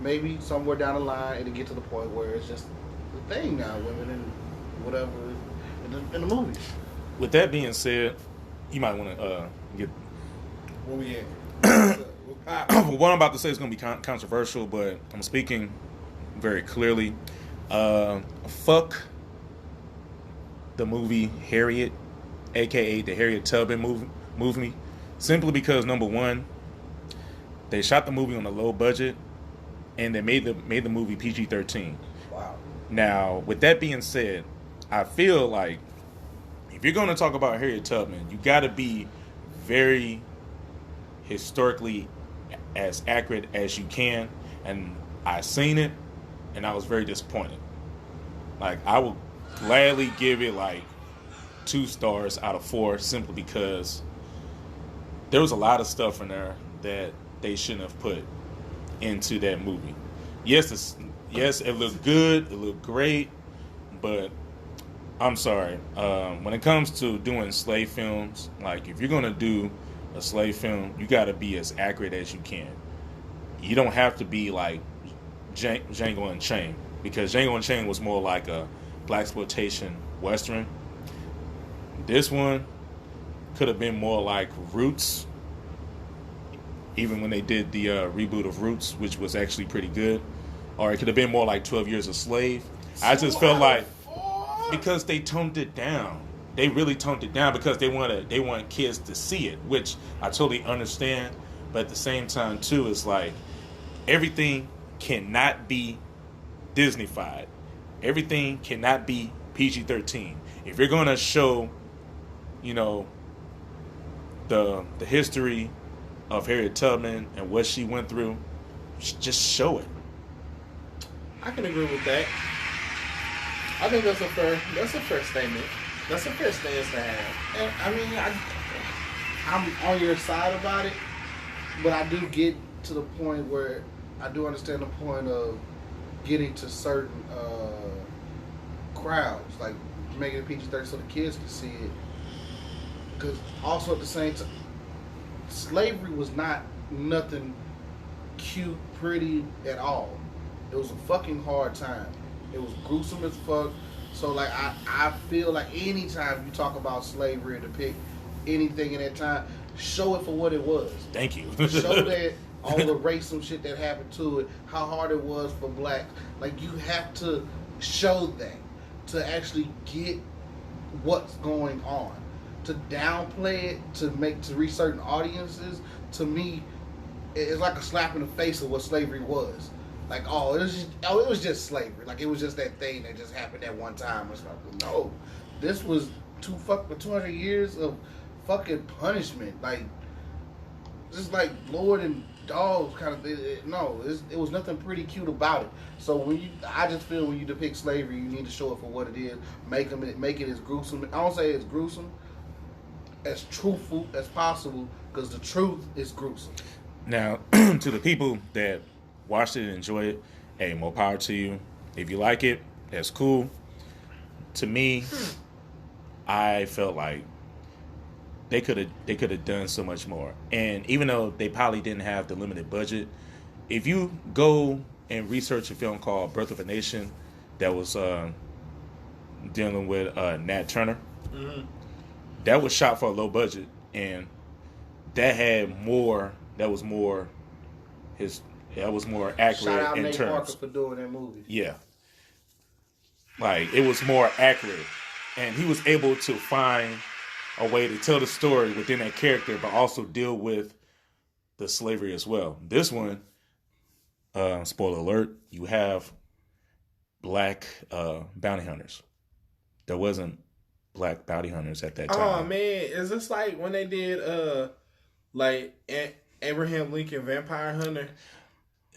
Maybe somewhere down the line it'll get to the point where it's just the thing now, women and whatever in the movies. With that being said, you might want to get. Where we at? What I'm about to say is going to be controversial, but I'm speaking very clearly. Fuck the movie Harriet, aka the Harriet Tubman movie, simply because number one, they shot the movie on a low budget, and they made the movie PG-13. Wow. Now, with that being said, I feel like if you're going to talk about Harriet Tubman, you got to be very historically as accurate as you can. And I seen it, and I was very disappointed. Like, I would gladly give it like 2 stars out of 4 simply because there was a lot of stuff in there that they shouldn't have put into that movie. Yes, it looked good, it looked great, but I'm sorry. When it comes to doing slave films, like if you're gonna do a slave film, you got to be as accurate as you can. You don't have to be like Django Unchained, because Django Unchained was more like a blaxploitation western. This one could have been more like Roots, even when they did the reboot of Roots, which was actually pretty good. Or it could have been more like 12 Years a Slave. I just felt like, because they toned it down. They really toned it down because they want kids to see it, which I totally understand. But at the same time, too, it's like everything cannot be Disney-fied. Everything cannot be PG-13. If you're going to show, the history of Harriet Tubman and what she went through, just show it. I can agree with that. I think that's a fair statement. That's a fair stance to have. And I mean, I'm on your side about it, but I do get to the point where I do understand the point of getting to certain crowds, like making it PG-13 so the kids can see it. Because also at the same time, slavery was not nothing cute, pretty at all. It was a fucking hard time. It was gruesome as fuck. So like I feel like anytime you talk about slavery or depict anything in that time, show it for what it was. Thank you. Show that all the racism shit that happened to it, how hard it was for blacks. Like, you have to show that to actually get what's going on. To downplay it, to reach certain audiences, to me, it's like a slap in the face of what slavery was. Like, it was just slavery. Like, it was just that thing that just happened at one time or something. No, this was 200 years of fucking punishment. Like, just like Lord and dogs kind of thing. It was nothing pretty cute about it. So I just feel when you depict slavery, you need to show it for what it is. Make it as gruesome. I don't say it's gruesome, as truthful as possible, because the truth is gruesome. Now, to the people that watched it and enjoyed it, hey, more power to you. If you like it, that's cool. To me, I felt like they could have done so much more. And even though they probably didn't have the limited budget, if you go and research a film called Birth of a Nation that was dealing with Nat Turner, that was shot for a low budget, and that was more accurate. Shout out in Nate terms. Parker for doing that movie. Yeah. Like, it was more accurate. And he was able to find a way to tell the story within that character, but also deal with the slavery as well. This one, spoiler alert, you have black bounty hunters. There wasn't black bounty hunters at that time. Oh, man. Is this like when they did, Abraham Lincoln Vampire Hunter?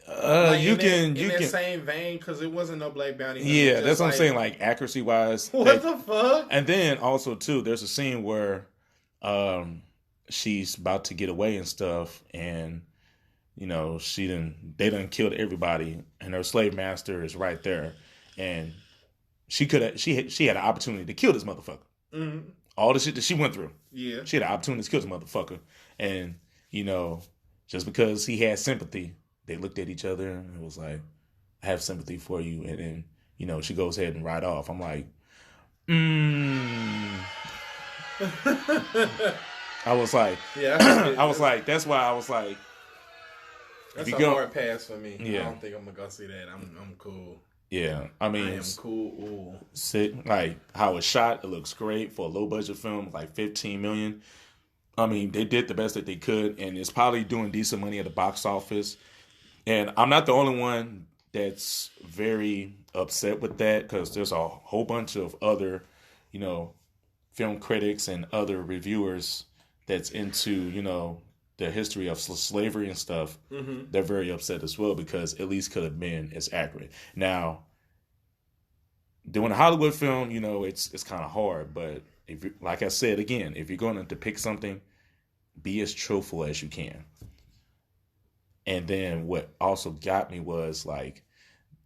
In that same vein, because it wasn't no black bounty hunter. Yeah, that's what I'm saying, like, accuracy wise. What the fuck? And then also too, there's a scene where she's about to get away and stuff, and they done killed everybody, and her slave master is right there, and she had an opportunity to kill this motherfucker. Mm-hmm. All the shit that she went through. Yeah. She had an opportunity to kill this motherfucker, and just because he had sympathy, they looked at each other and it was like, I have sympathy for you. And then, she goes ahead and ride off. I'm like, I was like, yeah, that's why I was like, that's a hard pass for me. Yeah. I don't think I'm going to go see that. I'm cool. Yeah. I mean, I am cool. Like, how it's shot, it looks great for a low budget film, like $15 million. I mean, they did the best that they could, and it's probably doing decent money at the box office. And I'm not the only one that's very upset with that, because there's a whole bunch of other, film critics and other reviewers that's into, the history of slavery and stuff, they're very upset as well because at least could have been as accurate. Now, doing a Hollywood film, it's kind of hard, but if you, like I said again, if you're going to depict something, be as truthful as you can. And then what also got me was like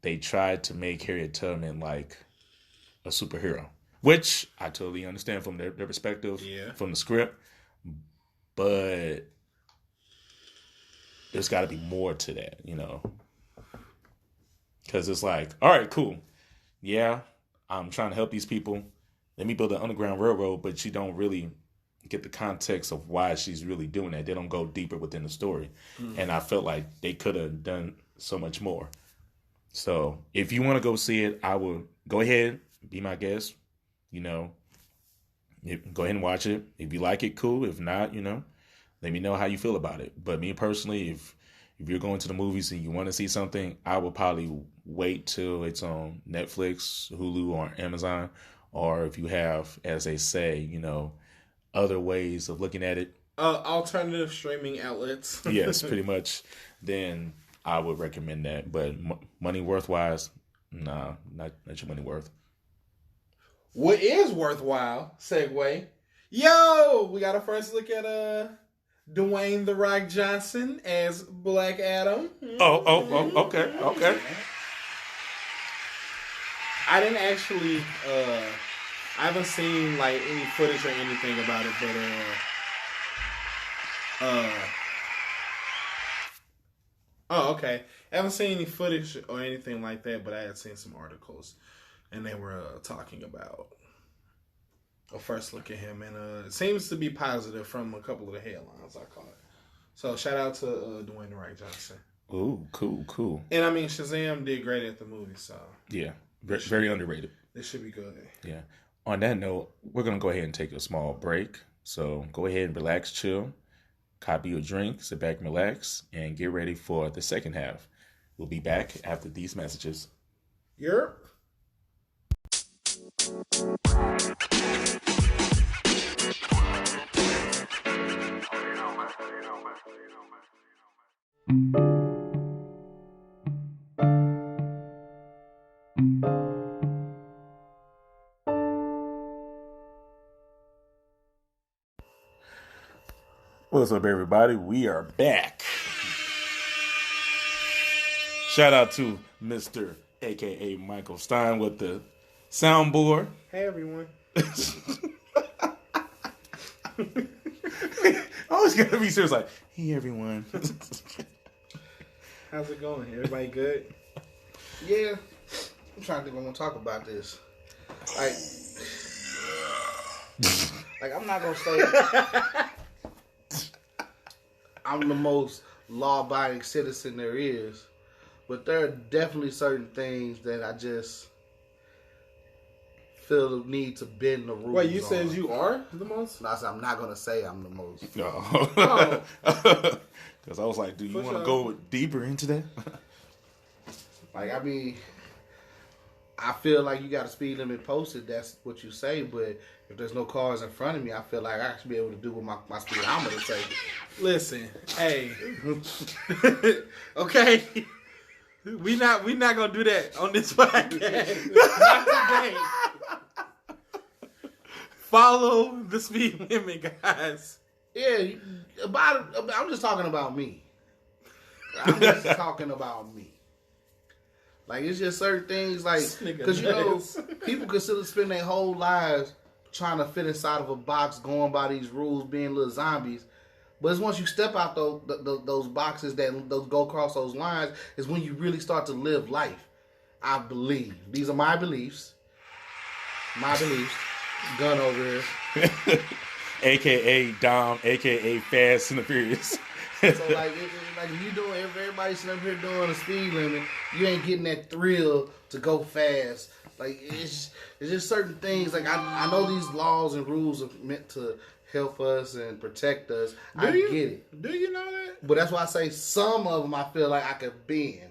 they tried to make Harriet Tubman like a superhero, which I totally understand from their perspective, from the script, but there's got to be more to that, because it's like, all right, cool, yeah, I'm trying to help these people. Let me build an underground railroad, but you don't really get the context of why she's really doing that. They don't go deeper within the story. And I felt like they could have done so much more. So if you want to go see it, I will go ahead, be my guest, go ahead and watch it. If you like it, cool. If not, let me know how you feel about it. But me personally, if you're going to the movies and you want to see something, I will probably wait till it's on Netflix, Hulu, or Amazon. Or if you have, as they say, other ways of looking at it. Alternative streaming outlets. Yes, pretty much. Then I would recommend that. But money worth-wise, nah, not your money worth. What is worthwhile, segue. Yo, we got a first look at Dwayne "The Rock" Johnson as Black Adam. Okay. I didn't actually, I haven't seen like any footage or anything about it, but okay. I haven't seen any footage or anything like that, but I had seen some articles, and they were talking about a first look at him, and it seems to be positive from a couple of the headlines I caught. So shout out to Dwayne "The Rock" Johnson. Ooh, cool. And I mean, Shazam did great at the movie, so yeah, very underrated. This should be good. Yeah. On that note, we're gonna go ahead and take a small break. So go ahead and relax, chill, copy your drink, sit back and relax, and get ready for the second half. We'll be back after these messages. Europe. What's up, everybody? We are back. Shout out to Mr. AKA Michael Stein with the soundboard. Hey, everyone. I always gotta be serious, like, hey, everyone. How's it going? Everybody good? Yeah. I'm trying to think what I'm going to talk about this. Like I'm not going to say I'm the most law-abiding citizen there is, but there are definitely certain things that I just feel the need to bend the rules. Wait, you on. said you are the most? No, I said I'm not going to say I'm the most. No. Oh. Because I was like, do you For want to sure. go deeper into that? Like, I mean, I feel like you got a speed limit posted. That's what you say. But if there's no cars in front of me, I feel like I should be able to do what my speedometer say. Listen, hey. Okay. We not gonna do that on this podcast. Not today. Follow the speed limit, guys. Yeah, I'm just talking about me. I'm just talking about me. Like, it's just certain things, like, because, people consider spend their whole lives trying to fit inside of a box, going by these rules, being little zombies. But it's once you step out those boxes, those go across those lines, is when you really start to live life. I believe. These are my beliefs. My beliefs. Gun over here. AKA Dom, AKA Fast and the Furious. So like if you doing, everybody sitting up here doing a speed limit, you ain't getting that thrill to go fast. Like it's just certain things. Like I know these laws and rules are meant to help us and protect us. I get it. Do you know that? But that's why I say some of them I feel like I could bend.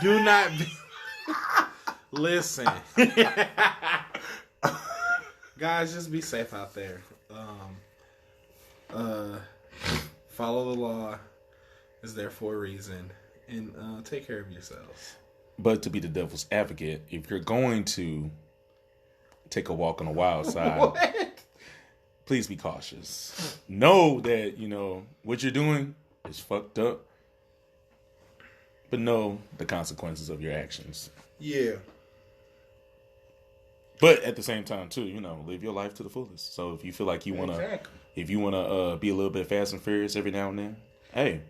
Do not be. Listen. Guys, just be safe out there. Follow the law. It's there for a reason. And take care of yourselves. But to be the devil's advocate, if you're going to take a walk on the wild side, What? please be cautious. Know that, what you're doing is fucked up. But know the consequences of your actions. Yeah. But at the same time, too, live your life to the fullest. So if you feel like you want to, Exactly. if you want to be a little bit fast and furious every now and then, hey,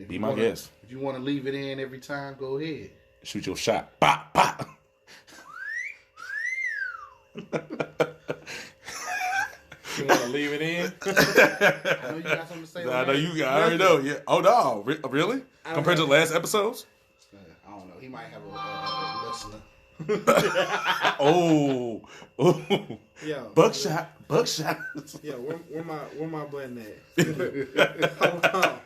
be my guest. If you want to leave it in every time, go ahead. Shoot your shot. Pop, pop. You want to leave it in? I know you got something to say. I know you got. I already know. Yeah. Oh no, really? Compared to the last episodes? I don't know. He might have a listener. Oh. Yeah. Buckshot. Yeah, where my button at? Hold on.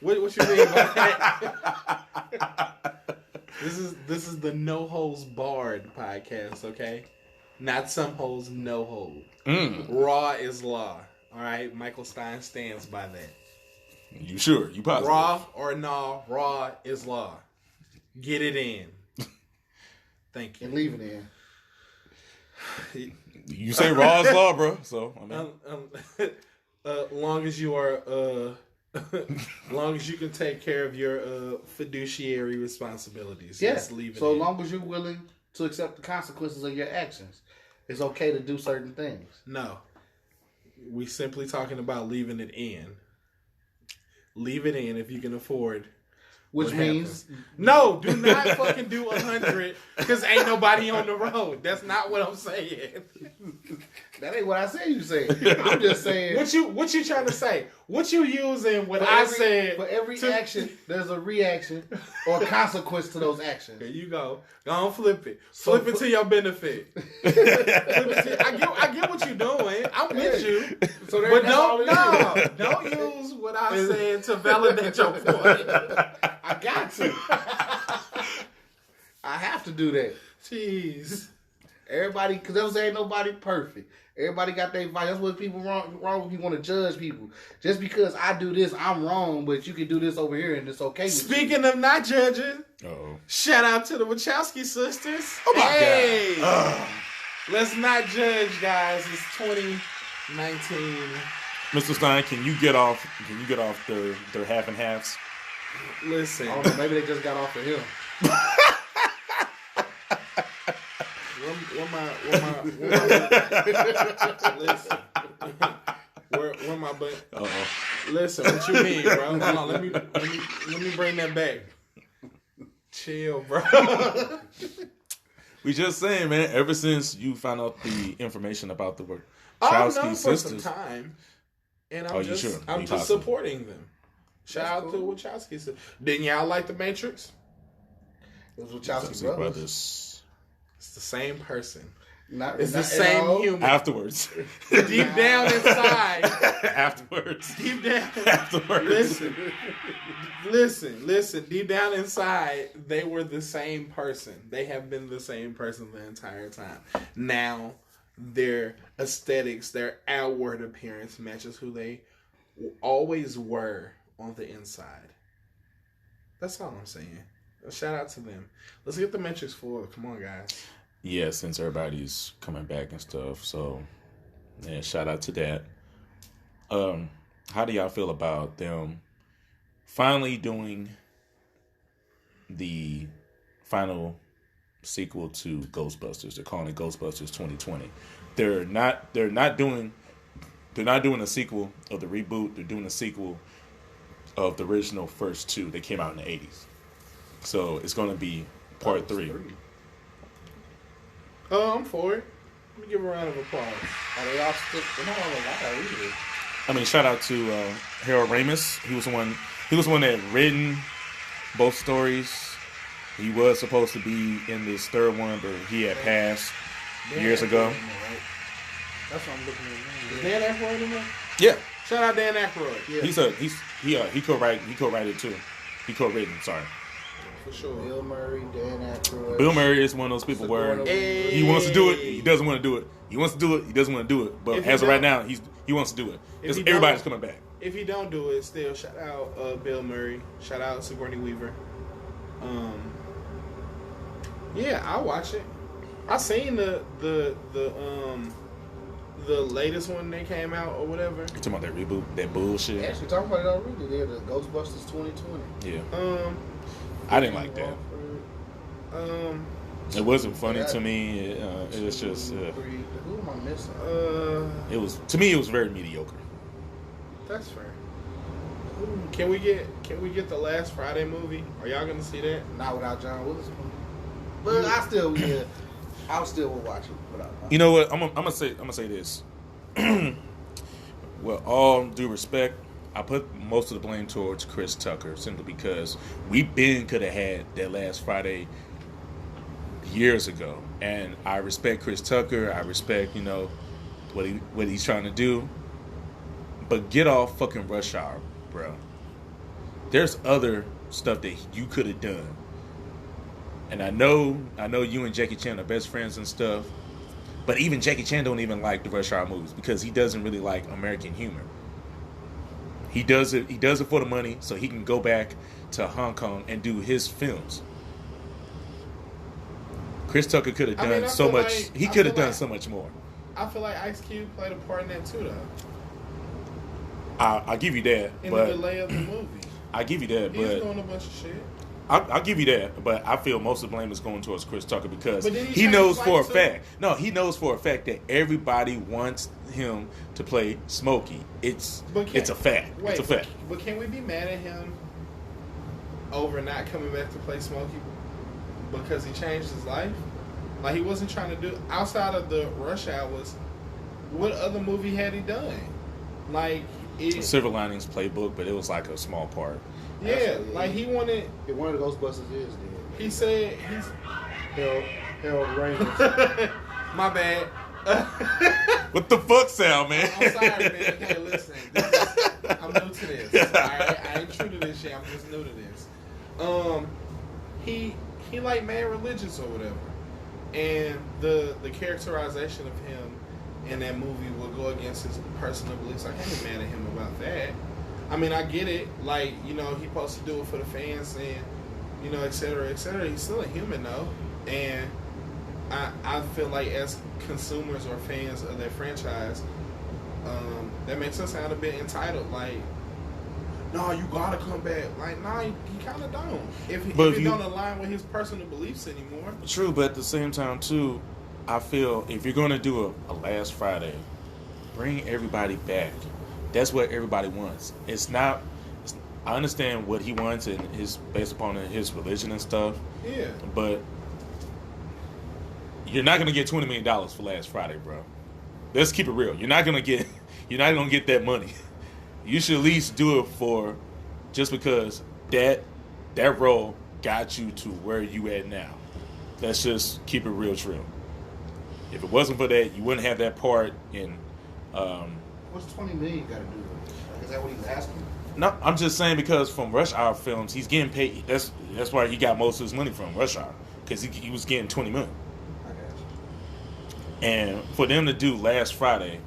What you mean by that? This is the No Holes Barred podcast, okay? Not some holes, no hold. Raw is law. All right, Michael Stein stands by that. You sure? You positive? Raw or no, raw is law. Get it in. Thank you. And leave it in. You say raw is law, bro. So I mean, long as you are, long as you can take care of your fiduciary responsibilities. Yeah. Just leave it So in. long as you're willing to accept the consequences of your actions, it's okay to do certain things. No. We simply talking about leaving it in. Leave it in if you can afford. Which what means... happens. No, do not fucking do 100 because ain't nobody on the road. That's not what I'm saying. That ain't what I said you said. I'm just saying... What you trying to say? What you using what I said? For every action, there's a reaction or consequence to those actions. There you go. Go on, flip it. Flip it to your benefit. I get what you're doing. I'm with you. So But don't use what I said to validate your point. I got to. I have to do that. Jeez. Everybody, because there ain't nobody perfect. Everybody got their vice. That's what people wrong when people want to judge people. Just because I do this, I'm wrong, but you can do this over here and it's okay with Speaking of not judging, shout out to the Wachowski sisters. Oh my God. Let's not judge, guys. It's 2019. Mr. Stein, can you get off their half and halves? Listen. I don't know, maybe they just got off of him. Where my butt? Uh-oh. Listen, what you mean, bro? Hold on, let me bring that back. Chill, bro. We just saying, man. Ever since you found out the information about the I've Wachowski known for sisters, some time, and you sure? I'm just supporting them. Shout out to Wachowski sisters. Didn't y'all like The Matrix? It was Wachowski brothers. It's the same person. It's the same human. Afterwards. Deep down inside. Afterwards. Deep down. Afterwards. Listen. Deep down inside, they were the same person. They have been the same person the entire time. Now, their aesthetics, their outward appearance matches who they always were on the inside. That's all I'm saying. Shout out to them. Let's get the Matrix 4. Come on, guys. Yeah, since everybody's coming back and stuff. So, yeah, shout out to that. How do y'all feel about them finally doing the final sequel to Ghostbusters? They're calling it Ghostbusters 2020. They're not doing a sequel of the reboot. They're doing a sequel of the original first two. They came out in the 80s. So it's going to be part 3. Oh, I'm for it. Let me give a round of applause. Are they all still? They're not all alive either. I mean, shout out to Harold Ramis. He was the one that written both stories. He was supposed to be in this third one, but he had passed years ago. Right? That's what I'm looking at. Is Dan Aykroyd in there? Yeah. Shout out Dan Aykroyd. Yeah. He co-write it too. He co-written, sorry. for sure. Bill Murray, Dan Aykroyd. Bill Murray is one of those people where he wants to do it, he doesn't want to do it. He wants to do it, he doesn't want to do it. But as of right now, he wants to do it. Because everybody's coming back. If he don't do it, still shout out Bill Murray. Shout out Sigourney Weaver. Yeah, I'll watch it. I seen the latest one that came out or whatever. You talking about that reboot, that bullshit? They actually talking about it already. They're the Ghostbusters 2020. Yeah. I didn't like that. It wasn't funny to me. It was just. Who am I missing? It was, to me. It was very mediocre. That's fair. Can we get the last Friday movie? Are y'all gonna see that? Not without John Witherspoon. But I still will watch it without. You know what? I'm gonna say this. With all due respect, I put most of the blame towards Chris Tucker simply because we could have had that last Friday years ago, and I respect Chris Tucker. I respect what he's trying to do, but get off fucking Rush Hour, bro. There's other stuff that you could have done. And I know you and Jackie Chan are best friends and stuff, but even Jackie Chan don't even like the Rush Hour movies because he doesn't really like American humor. He does it for the money so he can go back to Hong Kong and do his films. Chris Tucker could have done so much. He could have done so much more. I feel like Ice Cube played a part in that too, though. I'll give you that. In but the delay of the movie. I give you that, He was but doing a bunch of shit. I'll give you that, but I feel most of the blame is going towards Chris Tucker because But he knows for a fact. No, he knows for a fact that everybody wants him to play Smokey. It's a fact. Wait, it's a fact. But can we be mad at him over not coming back to play Smokey because he changed his life? Like, he wasn't trying to do outside of the Rush Hours. What other movie had he done? Like Silver Linings Playbook, but it was like a small part. Yeah, like he wanted. If one of the Ghostbusters is dead. He said he's Harold Ramis. My bad. What the fuck, Sal, man? I'm sorry, man. Okay, listen. I'm new to this. I ain't true to this shit. I'm just new to this. He like mad religious or whatever, and the characterization of him in that movie will go against his personal beliefs. I can't be mad at him about that. I mean, I get it. Like, he supposed to do it for the fans and, et cetera, et cetera. He's still a human, though. And I feel like as consumers or fans of that franchise, that makes us sound a bit entitled. Like, no, you gotta come back. Like, nah, you kind of don't. If he don't align with his personal beliefs anymore. True, but at the same time, too, I feel if you're going to do a Last Friday, bring everybody back. That's what everybody wants. It's not. I understand what he wants and his based upon his religion and stuff. Yeah. But you're not gonna get $20 million for Last Friday, bro. Let's keep it real. You're not gonna get that money. You should at least do it for just because that role got you to where you at now. Let's just keep it real true. If it wasn't for that, you wouldn't have that part in. What's $20 million got to do with it? Like, is that what he's asking? No, I'm just saying because from Rush Hour films, he's getting paid. That's why he got most of his money from Rush Hour because he was getting $20 million. I got you. And for them to do Last Friday,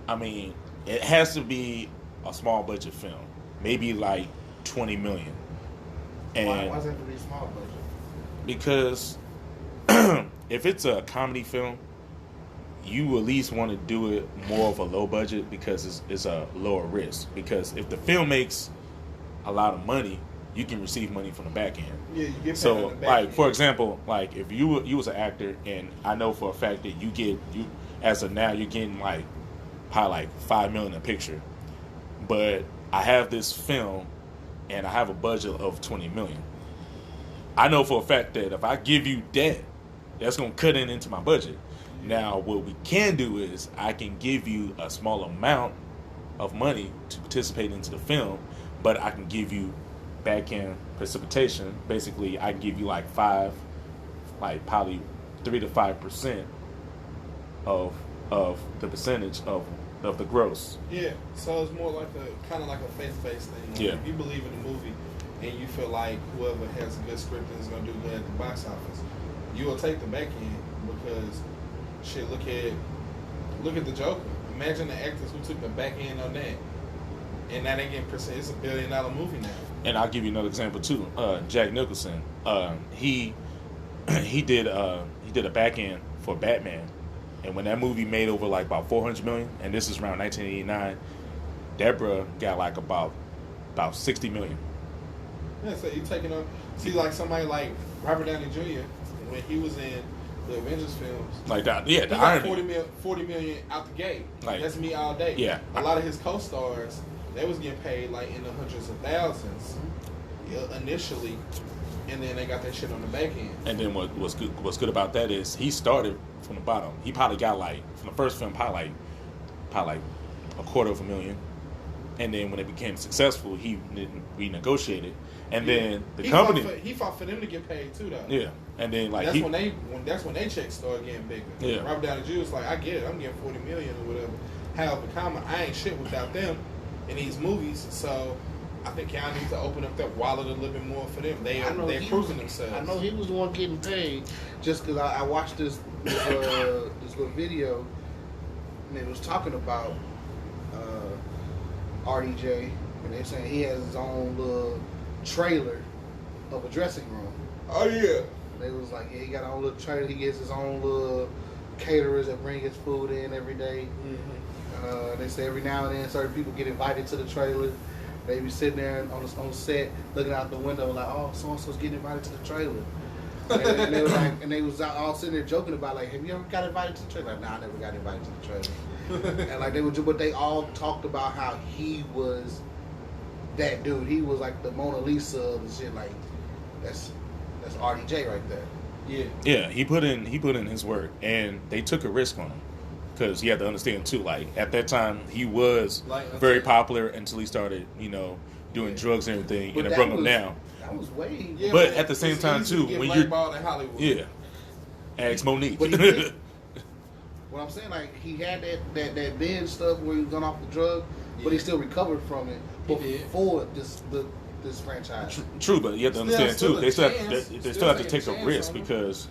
I mean, it has to be a small budget film, maybe like $20 million. And why does it have to be a small budget? Because if it's a comedy film, you at least want to do it more of a low budget because it's a lower risk. Because if the film makes a lot of money, you can receive money from the back end. Yeah, you get so on the back like end. For example, like if you was an actor, and I know for a fact that you as of now you're getting like probably like $5 million a picture, but I have this film and I have a budget of $20 million. I know for a fact that if I give you that, that's gonna cut into my budget. Now, what we can do is I can give you a small amount of money to participate into the film, but I can give you back-end precipitation. Basically, I can give you probably 3 to 5% of the percentage of the gross. Yeah, so it's more like kind of like a faith-based thing. Like, Yeah. if you believe in the movie, and you feel like whoever has a good script is going to do good at the box office, you will take the back end because, shit, look at the Joker. Imagine the actors who took the back end on that, and now they getting percent. It's $1 billion movie now. And I'll give you another example too. Jack Nicholson, he did a back end for Batman, and when that movie made over like about $400 million, and this is around 1989, Deborah got like about $60 million. Yeah, so you taking on like somebody like Robert Downey Jr. when he was in the Avengers films, like that. Yeah, the Iron irony. 40 million out the gate. Like, that's me all day. Yeah, a lot of his co-stars, they was getting paid like in the hundreds of thousands initially, and then they got that shit on the back end. And then what's good about that is he started from the bottom. He probably got like from the first film probably like $250,000, and then when it became successful, he renegotiated, and then the company he fought for them to get paid too, though. Yeah, and then like that's when they checks started getting bigger. Yeah, Robert Downey Jr. was like, I get it, I'm getting $40 million or whatever. However, I ain't shit without them in these movies, so I think y'all need to open up that wallet a little bit more for them. They're proving themselves. I know he was the one getting paid just because I watched this little video, and it was talking about RDJ, and they're saying he has his own little trailer of a dressing room. Oh yeah. They was like, yeah, he got his own little trailer. He gets his own little caterers that bring his food in every day. Mm-hmm. They say every now and then certain people get invited to the trailer. They be sitting there on the set looking out the window like, oh, so and so's getting invited to the trailer. and they was like, and they was all sitting there joking about like, have you ever got invited to the trailer? Like, nah, I never got invited to the trailer. And like but they all talked about how he was that dude. He was like the Mona Lisa of the shit. Like that's RDJ right there. Yeah. Yeah, he put in his work, and they took a risk on him because you have to understand too. Like at that time, he was very popular until he started, doing drugs and everything, and it brought him down. That was way. Yeah, but at the same time too, when you're in Hollywood. Yeah. Ask Monique. What I'm saying, like he had that binge stuff where he was gone off the drug, but he still recovered from it before this franchise. True, but you have to understand too. They still have to take a risk because,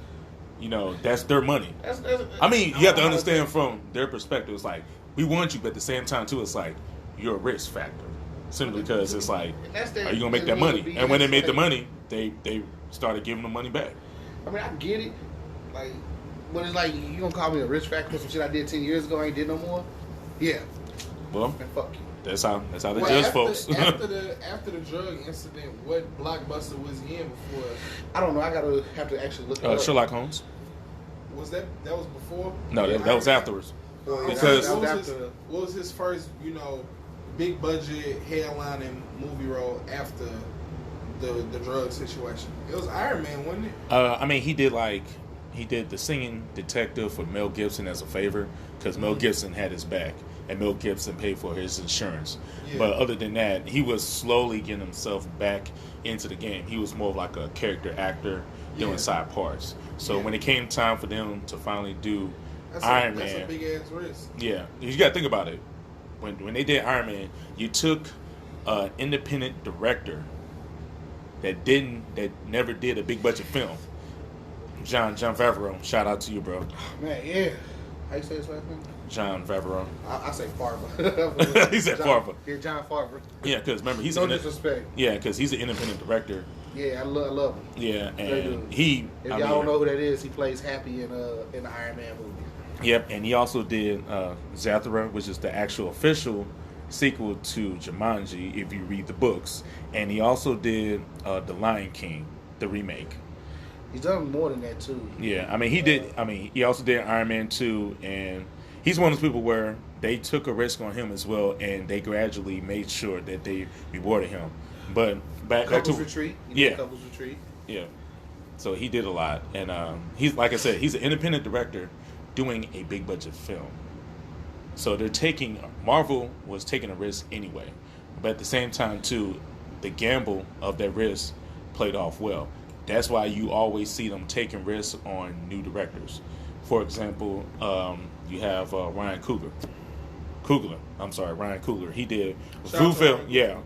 that's their money. I mean, you have to understand from their perspective. It's like we want you, but at the same time too, it's like you're a risk factor. Simply because it's like, are you gonna make that money? And when they made the money, they started giving them money back. I mean, I get it, like. But it's like, you gonna call me a risk factor for some shit I did 10 years ago I ain't did no more? Yeah. Well, man, fuck you. That's how they judge folks. After the drug incident, what blockbuster was he in before? I don't know. I have to actually look it up. Sherlock Holmes. Was that was before? No, that was afterwards. Because what was his first, big budget headlining movie role after the drug situation? It was Iron Man, wasn't it? I mean, he did the singing detective for Mel Gibson as a favor because Mel Gibson had his back and Mel Gibson paid for his insurance. Yeah. But other than that, he was slowly getting himself back into the game. He was more of like a character actor doing side parts. So when it came time for them to finally do Iron Man, that's a big ass risk. Yeah, you got to think about it. When they did Iron Man, you took an independent director that never did a big budget film. John Favreau, shout out to you, bro. Man, yeah. How you say his last name? John Favreau. I say Farber. He said Farber. Yeah, John Farber. Yeah, because remember he's no disrespect. Yeah, because he's an independent director. Yeah, I love him. Yeah, and if y'all don't know who that is, he plays Happy in the Iron Man movie. Yep, and he also did Zathura, which is the actual official sequel to Jumanji, if you read the books, and he also did The Lion King, the remake. He's done more than that too. Yeah, I mean he also did Iron Man 2, and he's one of those people where they took a risk on him as well, and they gradually made sure that they rewarded him. But back to Retreat. Couples Retreat. Yeah. So he did a lot, and he's like I said, he's an independent director doing a big budget film. So Marvel was taking a risk anyway, but at the same time too, the gamble of that risk played off well. That's why you always see them taking risks on new directors. For example, you have Ryan Coogler. Ryan Coogler. He did Fruitvale. Yeah,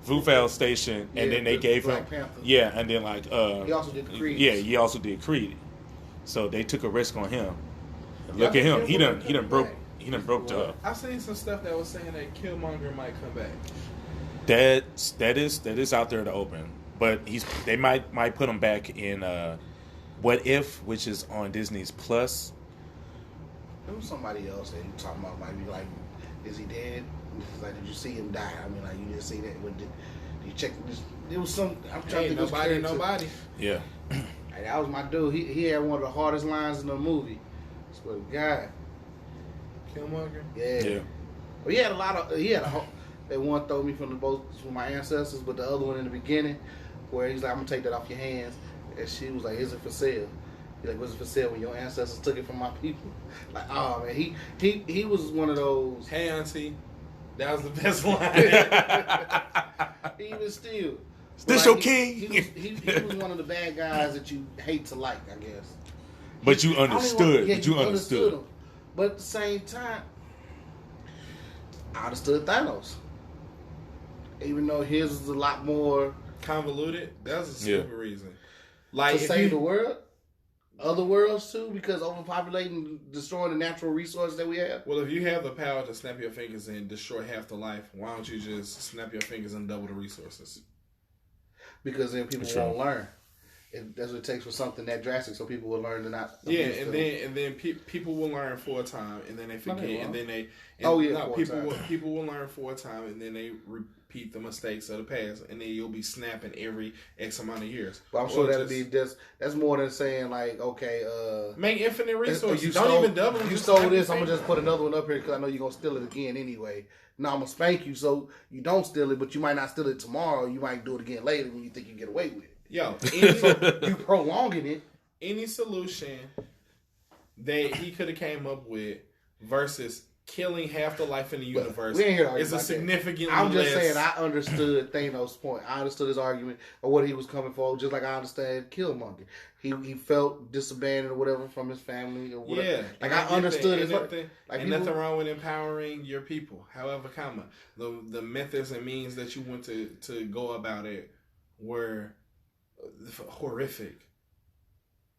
Fruitvale Station, and then they gave Black him Panther. yeah, and then like He also did Creed. yeah, he also did Creed. So they took a risk on him. And look at him, he done broke up. I've seen some stuff that was saying that Killmonger might come back. That is out there to open, but they might put him back in What If, which is on Disney's Plus. There was somebody else that you talking about might be like, is he dead? It's like, did you see him die? I mean, like, you didn't see that. Did you check this? There was some. I'm trying to think nobody. Yeah. Hey, that was my dude. He had one of the hardest lines in the movie. I swear to God. Killmonger. Yeah. Well, he had that one throw me from my ancestors, but the other one in the beginning, where he's like, I'm gonna take that off your hands, and she was like, is it for sale? He's like, was it for sale when your ancestors took it from my people? Like, oh man, he was one of those. Hey auntie, that was the best line. Even still. Is this your king? He was one of the bad guys that you hate to like, I guess. But you understood. You understood him. But at the same time, I understood Thanos. Even though his was a lot more convoluted. That was a stupid reason. Like to save the world, other worlds too, because overpopulating, destroying the natural resources that we have. Well, if you have the power to snap your fingers and destroy half the life, why don't you just snap your fingers and double the resources? Because then people won't learn. That's what it takes for something that drastic, so people will learn to not. Yeah, and then people will learn for a time, and then they forget, and then they. People will learn for a time, and then they repeat the mistakes of the past, and then you'll be snapping every X amount of years. But I'm sure that's more than saying like, okay, make infinite resources. You don't even double them. You stole this. I'm gonna just put another one up here because I know you're gonna steal it again anyway. Now I'm gonna spank you so you don't steal it, but you might not steal it tomorrow. You might do it again later when you think you get away with it. Yo, you prolonging it. Any solution that he could have came up with versus killing half the life in the universe is a significantly I'm just less... saying I understood Thanos' point. I understood his argument or what he was coming for, just like I understand Killmonger. He felt disabandoned or whatever from his family or whatever. Yeah, like I understood his ain't nothing wrong with empowering your people. However, the methods and means that you went to go about it were horrific.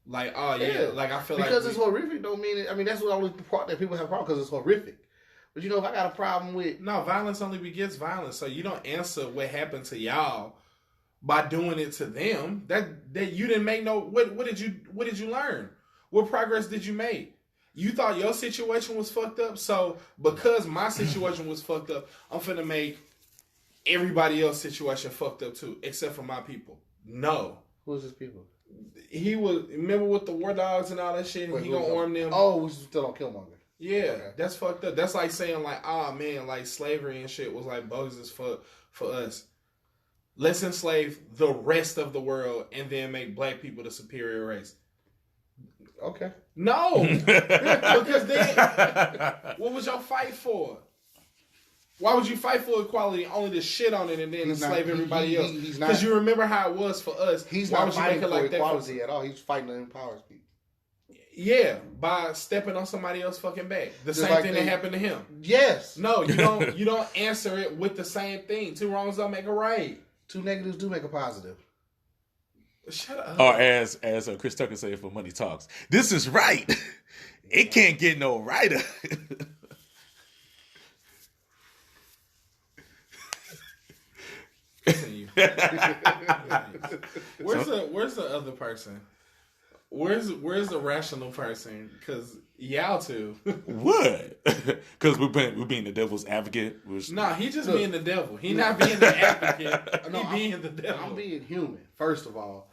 Like, oh yeah, like I feel because it's horrific don't mean it. I mean, that's what only part that people have a problem because it's horrific. But you know, if I got a problem with violence only begets violence. So you don't answer what happened to y'all by doing it to them. That you didn't make no. What did you learn? What progress did you make? You thought your situation was fucked up, so because my situation was fucked up, I'm finna make everybody else's situation fucked up too, except for my people. No. Who's his people? He was, remember with the war dogs and all that shit, and he gonna arm them. Oh, we still on Killmonger. Yeah, okay. That's fucked up. That's like saying like, oh man, like slavery and shit was like bogus as fuck for us. Let's enslave the rest of the world and then make black people the superior race. Okay. No, because then what was your fight for? Why would you fight for equality only to shit on it and then enslave everybody else? Because you remember how it was for us. He's not fighting for equality at all. He's fighting to empower people. Yeah, by stepping on somebody else's fucking back. The same thing that happened to him. Yes. No, you don't. You don't answer it with the same thing. Two wrongs don't make a right. Two negatives do make a positive. Shut up. Or as Chris Tucker said for Money Talks, this is right. It can't get no righter. Where's the other person? Where's the rational person? Because y'all two. What? Because we're being the devil's advocate. He just being the devil. He not being the advocate. Being the devil. I'm being human. First of all,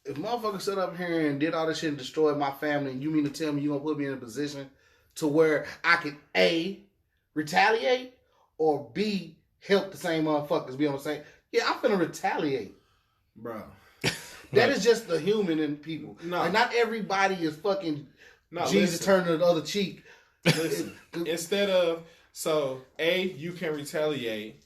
if motherfuckers sit up here and did all this shit and destroyed my family, and you mean to tell me you gonna put me in a position to where I can A, retaliate, or B, help the same motherfuckers be on the same? Yeah, I'm finna retaliate, bro. That is just the human in people. No, like, not everybody is fucking Jesus turning the other cheek. Listen, instead of you can retaliate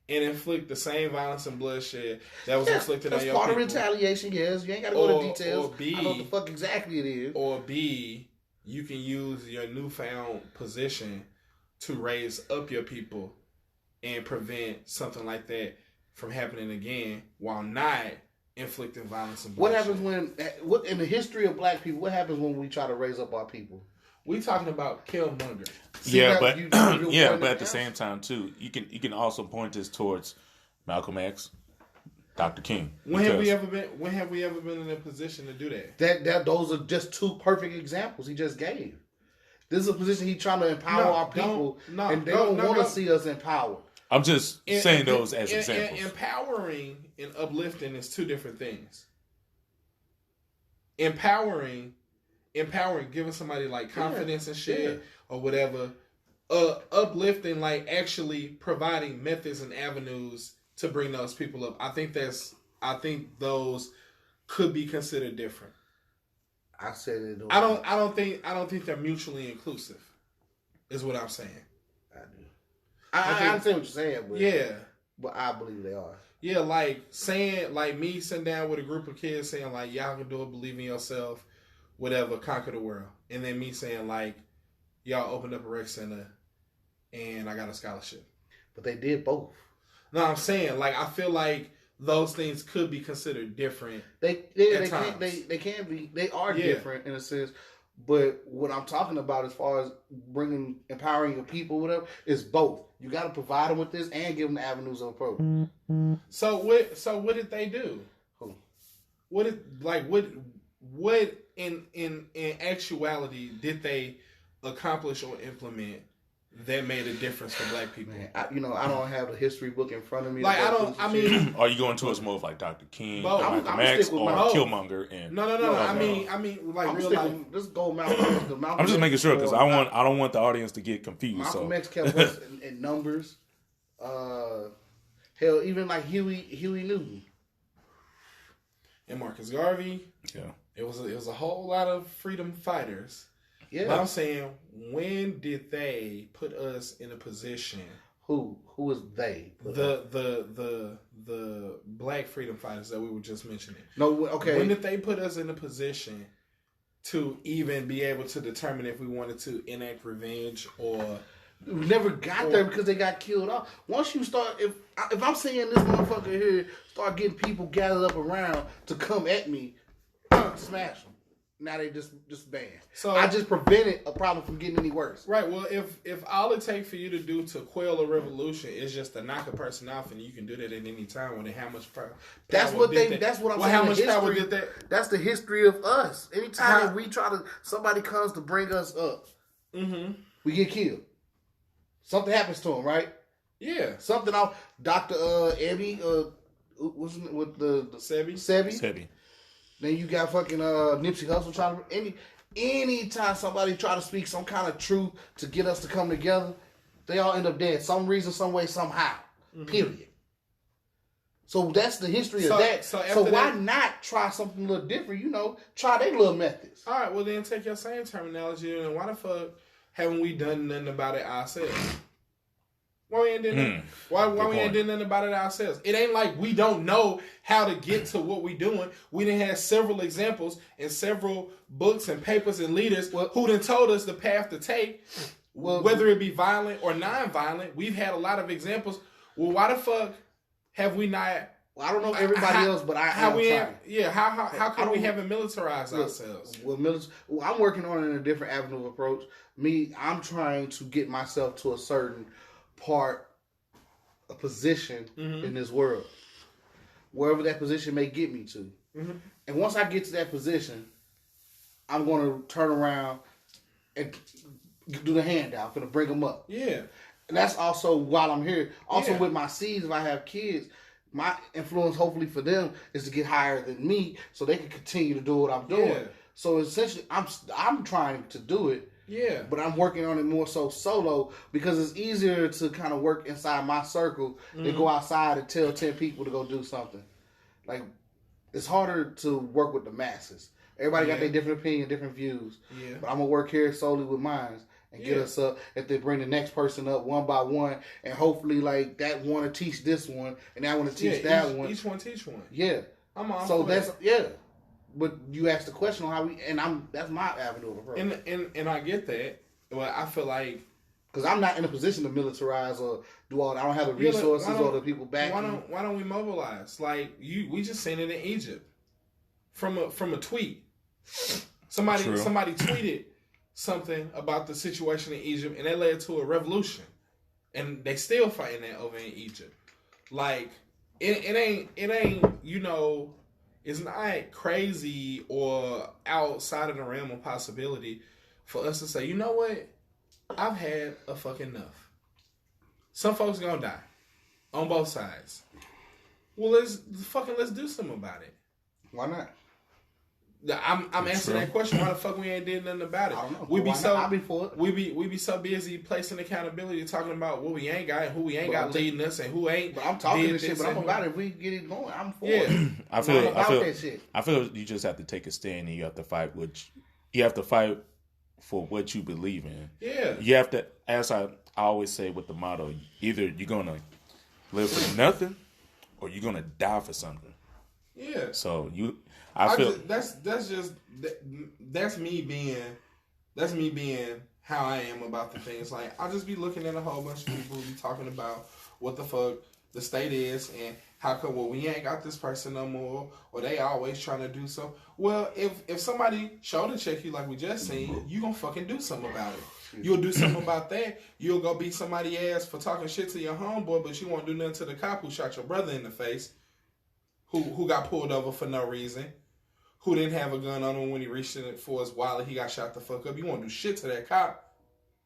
and inflict the same violence and bloodshed that was inflicted on your people. That's part of retaliation. Yes, you ain't got to go into details. Or B, I know what the fuck exactly it is. Or B, you can use your newfound position to raise up your people and prevent something like that from happening again while not inflicting violence and What bloodshed. happens what in the history of black people, what happens when we try to raise up our people? We talking about Killmonger. But at the same time too, you can also point this towards Malcolm X, Dr. King. When have we ever been in a position to do that? Those are just two perfect examples he just gave. This is a position he's trying to empower our people, and they don't want to see us empowered. I'm just saying those as examples. Empowering and uplifting is two different things. Empowering, giving somebody like confidence and shit or whatever. Uplifting, like actually providing methods and avenues to bring those people up. I think those could be considered different. I said it. I don't think they're mutually inclusive. Is what I'm saying. I do. I understand what you're saying, but but I believe they are. Yeah, like me sitting down with a group of kids saying like y'all can do it, believe in yourself, whatever, conquer the world, and then me saying like y'all opened up a rec center and I got a scholarship. But they did both. No, I'm saying like I feel like those things could be considered different. They can be. They are different in a sense. But what I'm talking about as far as empowering your people, whatever, is both. You got to provide them with this and give them the avenues of approach. So what did they do? Who? What in actuality did they accomplish or implement that made a difference for black people? Man, I don't have the history book in front of me. Like are you going towards more of like Dr. King, Malcolm X, or Killmonger? And no. I mean, like real life. Just go Malcolm X. I'm just making sure because I don't want the audience to get confused. Malcolm X kept us in numbers. Hell, even like Huey Newton and Marcus Garvey. Yeah, it was a whole lot of freedom fighters. Yeah, but I'm saying, when did they put us in a position? Who is they? The black freedom fighters that we were just mentioning. No, okay. When did they put us in a position to even be able to determine if we wanted to enact revenge or? We never got there because they got killed off. Once you start, if I'm seeing this motherfucker here start getting people gathered up around to come at me, smash them. Now they just banned. So I just prevented a problem from getting any worse. Right. Well, if all it takes for you to do to quell a revolution is just to knock a person off, and you can do that at any time, when they how much power? That's what I'm saying. How much power did that? That's the history of us. Anytime that we somebody comes to bring us up, we get killed. Something happens to them, right? Yeah. Something off. Dr. Ebby, what's with the Sebi. Then you got fucking Nipsey Hussle trying to anytime somebody try to speak some kind of truth to get us to come together, they all end up dead. Some reason, some way, somehow. Period. So that's the history of that. So why not try something a little different? Try their little methods. All right, well then take your same terminology and why the fuck haven't we done nothing about it ourselves? Why we ain't done nothing about it ourselves? It ain't like we don't know how to get to what we doing. We done had several examples and several books and papers and leaders who done told us the path to take, whether it be violent or non-violent. We've had a lot of examples. Well, why the fuck have we not? Well, I don't know everybody else, but how come we haven't militarized ourselves? I'm working on it in a different avenue of approach. I'm trying to get myself to a certain a position in this world, wherever that position may get me to. And once I get to that position, I'm going to turn around and do the handout. I'm going to bring them up. Yeah. And that's also while I'm here. Also with my seeds, if I have kids, my influence hopefully for them is to get higher than me so they can continue to do what I'm doing. Yeah. So essentially, I'm trying to do it. Yeah. But I'm working on it more so solo because it's easier to kind of work inside my circle than go outside and tell 10 people to go do something. Like, it's harder to work with the masses. Everybody got their different opinion, different views. Yeah. But I'm going to work here solely with mine and get us up. If they bring the next person up one by one, and hopefully, like, that one to teach this one, and that one to teach that one. Each one teach one. Yeah. I'm on. So that's, But you asked the question on how that's my avenue of approach. And I get that. Well, I feel like Because I'm not in a position to militarize or do all that. I don't have the resources or the people back. Why don't we mobilize? Like we just seen it in Egypt from a tweet. Somebody tweeted something about the situation in Egypt, and that led to a revolution, and they still fighting that over in Egypt. Like it ain't it's not crazy or outside of the realm of possibility for us to say, you know what, I've had a fucking enough. Some folks gonna die on both sides. Well, let's do something about it. Why not? I'm answering that question. Why the fuck we ain't did nothing about it? I don't know. We be I'll be for it. We be so busy placing accountability, talking about what we ain't got and who we ain't got leading us and who ain't. But I'm talking this shit. But I'm about it. If we get it going, I'm for it. I feel you just have to take a stand and you have to fight. You have to fight for what you believe in. Yeah. You have to, as I always say with the motto, either you're gonna live for nothing or you're gonna die for something. Yeah. So that's me being how I am about the things. Like, I'll just be looking at a whole bunch of people be talking about what the fuck the state is and how come we ain't got this person no more, or they always trying to do so. Well, if somebody shoulder check you like we just seen, you gonna fucking do something about it. You'll do something about that. You'll go beat somebody ass for talking shit to your homeboy, but you won't do nothing to the cop who shot your brother in the face, who got pulled over for no reason, who didn't have a gun on him when he reached in it for his wallet. He got shot the fuck up. You won't do shit to that cop.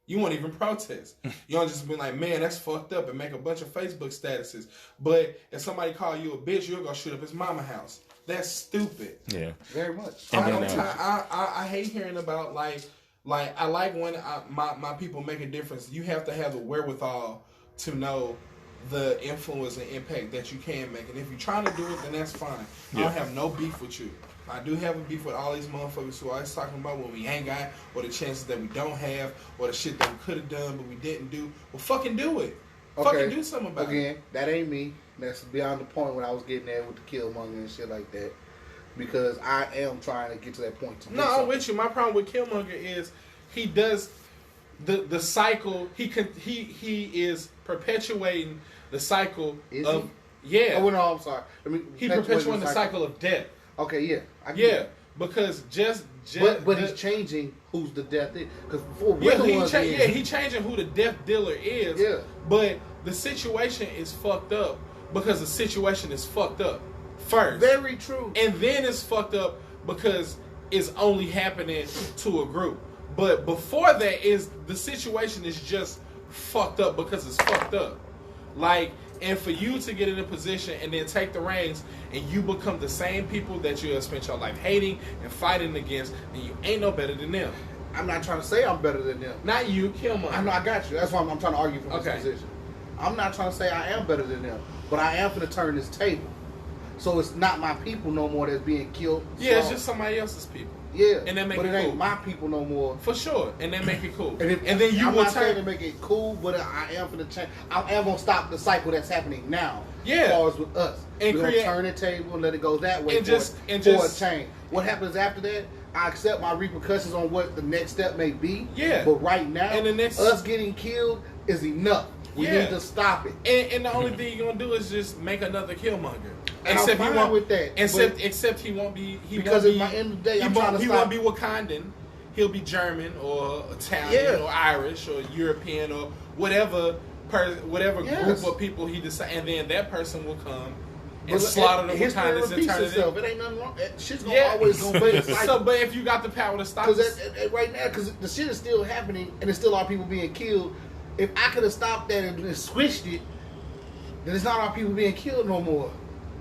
You won't even protest. You don't just be like, man, that's fucked up, and make a bunch of Facebook statuses. But if somebody call you a bitch, you'll go shoot up his mama house. That's stupid. Yeah, very much. I hate hearing about like I like when my people make a difference. You have to have the wherewithal to know the influence and impact that you can make. And if you're trying to do it, then that's fine. Yeah. I don't have no beef with you. I do have a beef with all these motherfuckers who are always talking about what we ain't got, or the chances that we don't have, or the shit that we could have done but we didn't do. Well, fucking do it. Okay. Fucking do something about it. Again, that ain't me. That's beyond the point when I was getting there with the Killmonger and shit like that. Because I am trying to get to that point. I'm with you. My problem with Killmonger is he does the cycle. He is perpetuating the cycle of he? Yeah. Oh no, I'm sorry. He perpetuating the cycle of death. Okay, yeah. Because but he's changing who's the death is. Because before he's changing who the death dealer is. Yeah. But the situation is fucked up because the situation is fucked up first. Very true. And then it's fucked up because it's only happening to a group. But before that, the situation is just fucked up because it's fucked up. Like, and for you to get in a position and then take the reins and you become the same people that you have spent your life hating and fighting against, and you ain't no better than them. I'm not trying to say I'm better than them. Not you, Killmonger. I know, I got you. That's why I'm trying to argue from this position. I'm not trying to say I am better than them, but I am going to turn this table. So it's not my people no more that's being killed. Yeah, it's just somebody else's people. Yeah, and that make but it ain't cool. My people no more. For sure, and then make it cool. And then you I'm will not saying to make it cool, but I am going to change. I am going to stop the cycle that's happening now. Yeah, as far as with us, and we're going to turn the table and let it go that way for a change. What happens after that? I accept my repercussions on what the next step may be. Yeah, but right now, us getting killed is enough. We need to stop it. And the only thing you're gonna do is just make another Killmonger. And except I'm fine with that. Except he won't be. Because at the end of the day, he won't be Wakandan. He'll be German or Italian or Irish or European or whatever group of people he decides, and then that person will come and slaughter the Wakandans and turn it in. It ain't nothing wrong. Shit's always gonna be. But if you got the power to stop, because right now, because the shit is still happening and there's still our people being killed. If I could have stopped that and switched it, then it's not our people being killed no more.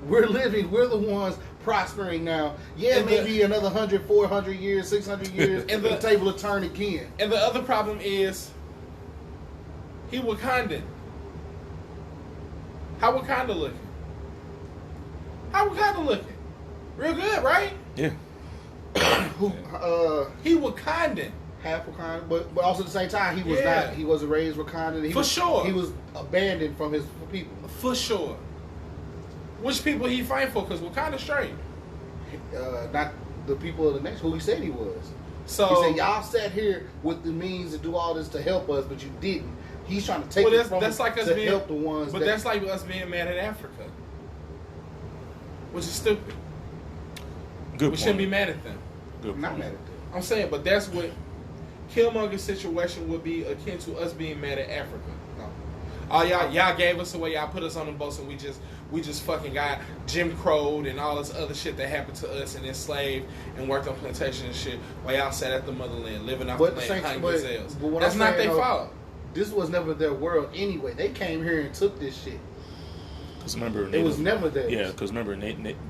We're living. We're the ones prospering now. Yeah, and maybe another 100, 400 years, 600 years, and the table will turn again. And the other problem is, he Wakandan. How Wakanda looking? Real good, right? Yeah. He Wakandan. Half Wakanda, but also at the same time, he was not. He wasn't raised Wakandan. For sure, he was abandoned from his people. For sure. Which people he fight for? Because Wakanda straight. Not the people of the nation who he said he was. So he said, y'all sat here with the means to do all this to help us, but you didn't. He's trying to take it from that's like us to being, help the ones. But that's like us being mad at Africa, which is stupid. Good We shouldn't be mad at them. Good not point. mad at them. I'm saying, but that's what Killmonger's situation would be akin to us being mad at Africa. No. Oh, y'all gave us away. Y'all put us on the boats, and we just fucking got Jim Crowed and all this other shit that happened to us and enslaved and worked on plantations and shit while y'all sat at the motherland living off the land, hunting gazelles. That's not their fault. This was never their world anyway. They came here and took this shit. Because remember, It was never theirs. Yeah, because remember,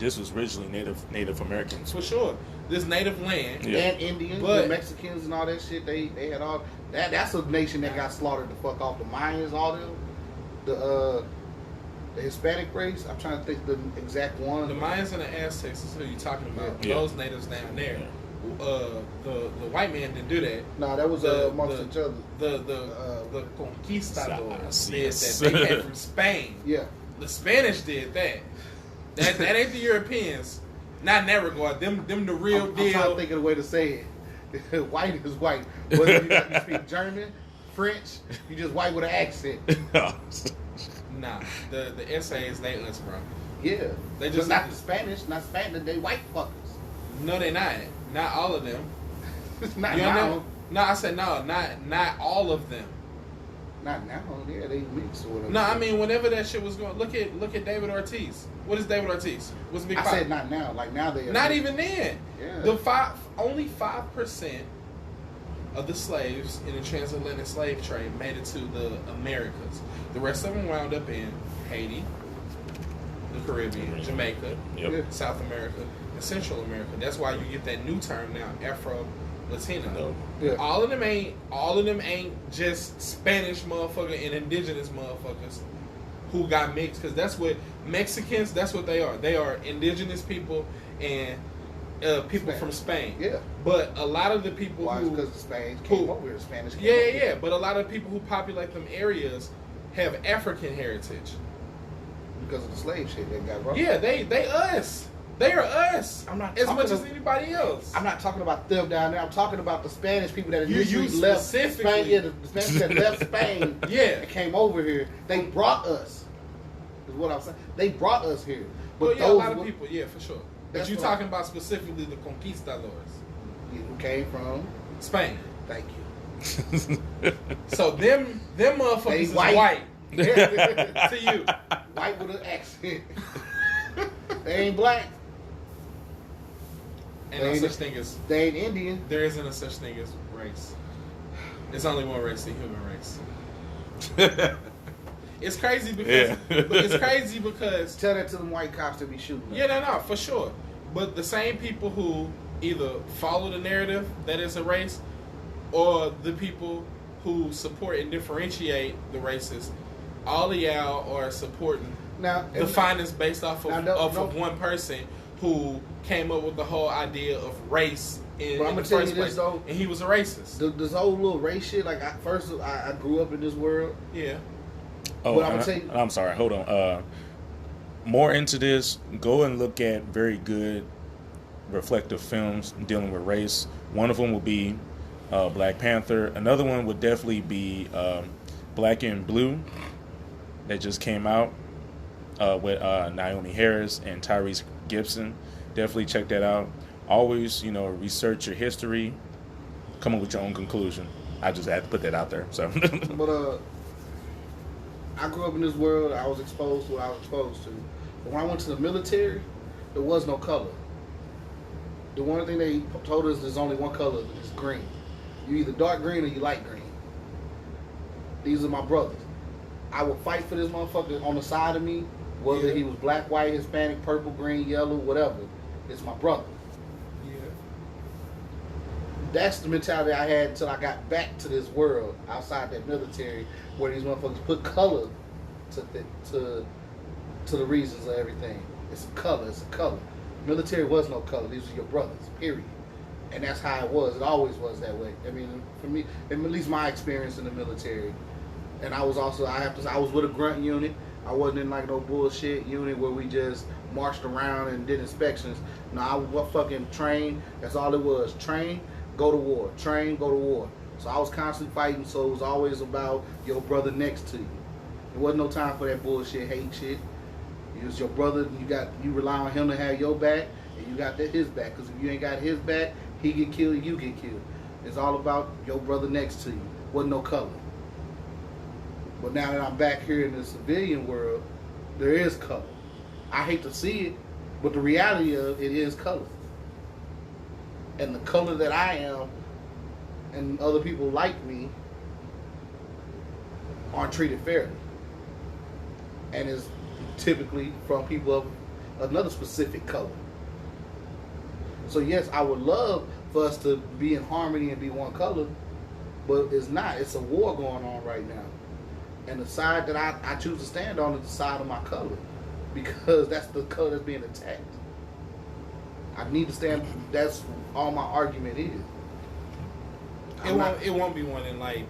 this was originally Native Americans. For sure. This native land. Yeah. And Indians, the Mexicans and all that shit. They had all that. That's a nation that got slaughtered the fuck off. The Mayans, all them. The Hispanic race. I'm trying to think the exact one. The Mayans and the Aztecs is who you talking about. Yeah. Those natives down there. The white man didn't do that. No, that was amongst each other. The conquistadors did yes. that. They came from Spain. Yeah. The Spanish did that. That ain't the Europeans. Not in that regard. Them the real I'm deal. trying to think of the way to say it. White is white. Whether you speak German, French, you just white with an accent. Nah, the essays they us, bro. Yeah. They just not the Spanish, not Spanish, they white fuckers. No, they not. Not all of them. Not You now. know? No, I said no. Not all of them. Not now. Yeah, they mixed or whatever. No, I mean whenever that shit was going. Look at David Ortiz. What is David Ortiz? What's the big? I five? said not now. Like now they are. Not even then. Yeah. Only 5% of the slaves in the transatlantic slave trade made it to the Americas. The rest of them wound up in Haiti, the Caribbean, Jamaica, Yep. South America, and Central America. That's why you get that new term now, Afro-Latino. No. Yeah. All of them ain't just Spanish motherfucker and indigenous motherfuckers who got mixed, because that's what Mexicans, that's what they are. They are indigenous people and people from Spain. Yeah. But a lot of the people Why? who Because the Spanish came over here. Spanish came yeah, over yeah, here. yeah. But a lot of people who populate them areas have African heritage. Because of the slave shit that got brought. Yeah, they us. They are us. I'm not as talking much as of- anybody else. I'm not talking about them down there. I'm talking about the Spanish people that You initially left Spain. specifically. Yeah, the Spanish that left Spain Yeah. and came over here. They brought us. Is what I'm saying. They brought us here. But Well, yeah, a those lot of were- people, yeah, for sure. But That's you're what talking about specifically the conquistadors. who came from. Spain. Thank you. So them motherfuckers They is white. white Yeah. to you. White with an accent. They ain't black. Ain't no Ain't such it? thing as They ain't Indian. there isn't a such thing as race. It's only one race, the human race. It's crazy because Yeah. but it's crazy because Tell that to them white cops to be shooting. yeah, no, for sure. But the same people who either follow the narrative that it's a race, or the people who support and differentiate the races, all of y'all are supporting Now, the findings based off of, Now, of one person who came up with the whole idea of race in, But in I'ma the tell first you this, place, though. and he was a racist. this whole little race shit. Like, I grew up in this world. Yeah. Oh, But I'm and gonna tell you- I'm sorry. Hold on. More into this, go and look at very good reflective films dealing with race. One of them will be Black Panther. Another one would definitely be Black and Blue that just came out with Naomi Harris and Tyrese Gibson. Definitely check that out. Always, research your history. Come up with your own conclusion. I just had to put that out there. So, But I grew up in this world. I was exposed to what I was exposed to. But when I went to the military, there was no color. The one thing they told us there's only one color. It's green. You either dark green or you light green. These are my brothers. I would fight for this motherfucker on the side of me, whether Yeah. he was black, white, Hispanic, purple, green, yellow, whatever. It's my brother. Yeah. That's the mentality I had until I got back to this world outside that military, where these motherfuckers put color to the reasons of everything. It's a color. It's a color. Military was no color. These were your brothers. Period. And that's how it was. It always was that way. I mean, for me, at least my experience in the military. And I was also, I was with a grunt unit. I wasn't in like no bullshit unit where we just marched around and did inspections. No, I was fucking trained. That's all it was. Train, go to war. Train, go to war. So I was constantly fighting, so it was always about your brother next to you. There wasn't no time for that bullshit, hate shit. It was your brother, you rely on him to have your back, and you got his back. Because if you ain't got his back, he get killed, you get killed. It's all about your brother next to you. Wasn't no color. But now that I'm back here in the civilian world, there is color. I hate to see it, but the reality of it is color. And the color that I am and other people like me aren't treated fairly. And is typically from people of another specific color. So yes, I would love for us to be in harmony and be one color, but it's not. It's a war going on right now. And the side that I choose to stand on is the side of my color, because that's the color that's being attacked. I need to stand. That's all my argument is. It won't be one in like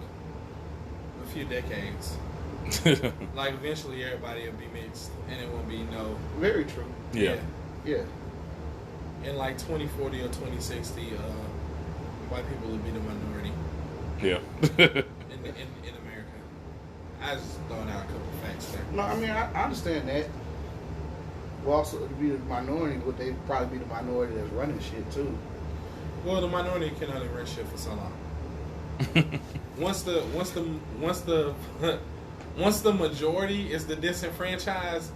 a few decades. Like eventually everybody will be mixed, and it won't be no. Very true. Yeah. Yeah. In like 2040 or 2060, white people will be the minority. Yeah. in America. I just throwing out a couple of facts there. No, I mean I understand that. Well, also to be the minority, but they probably be the minority that's running shit too. Well, the minority can only run shit for so long. Once the majority is the disenfranchised,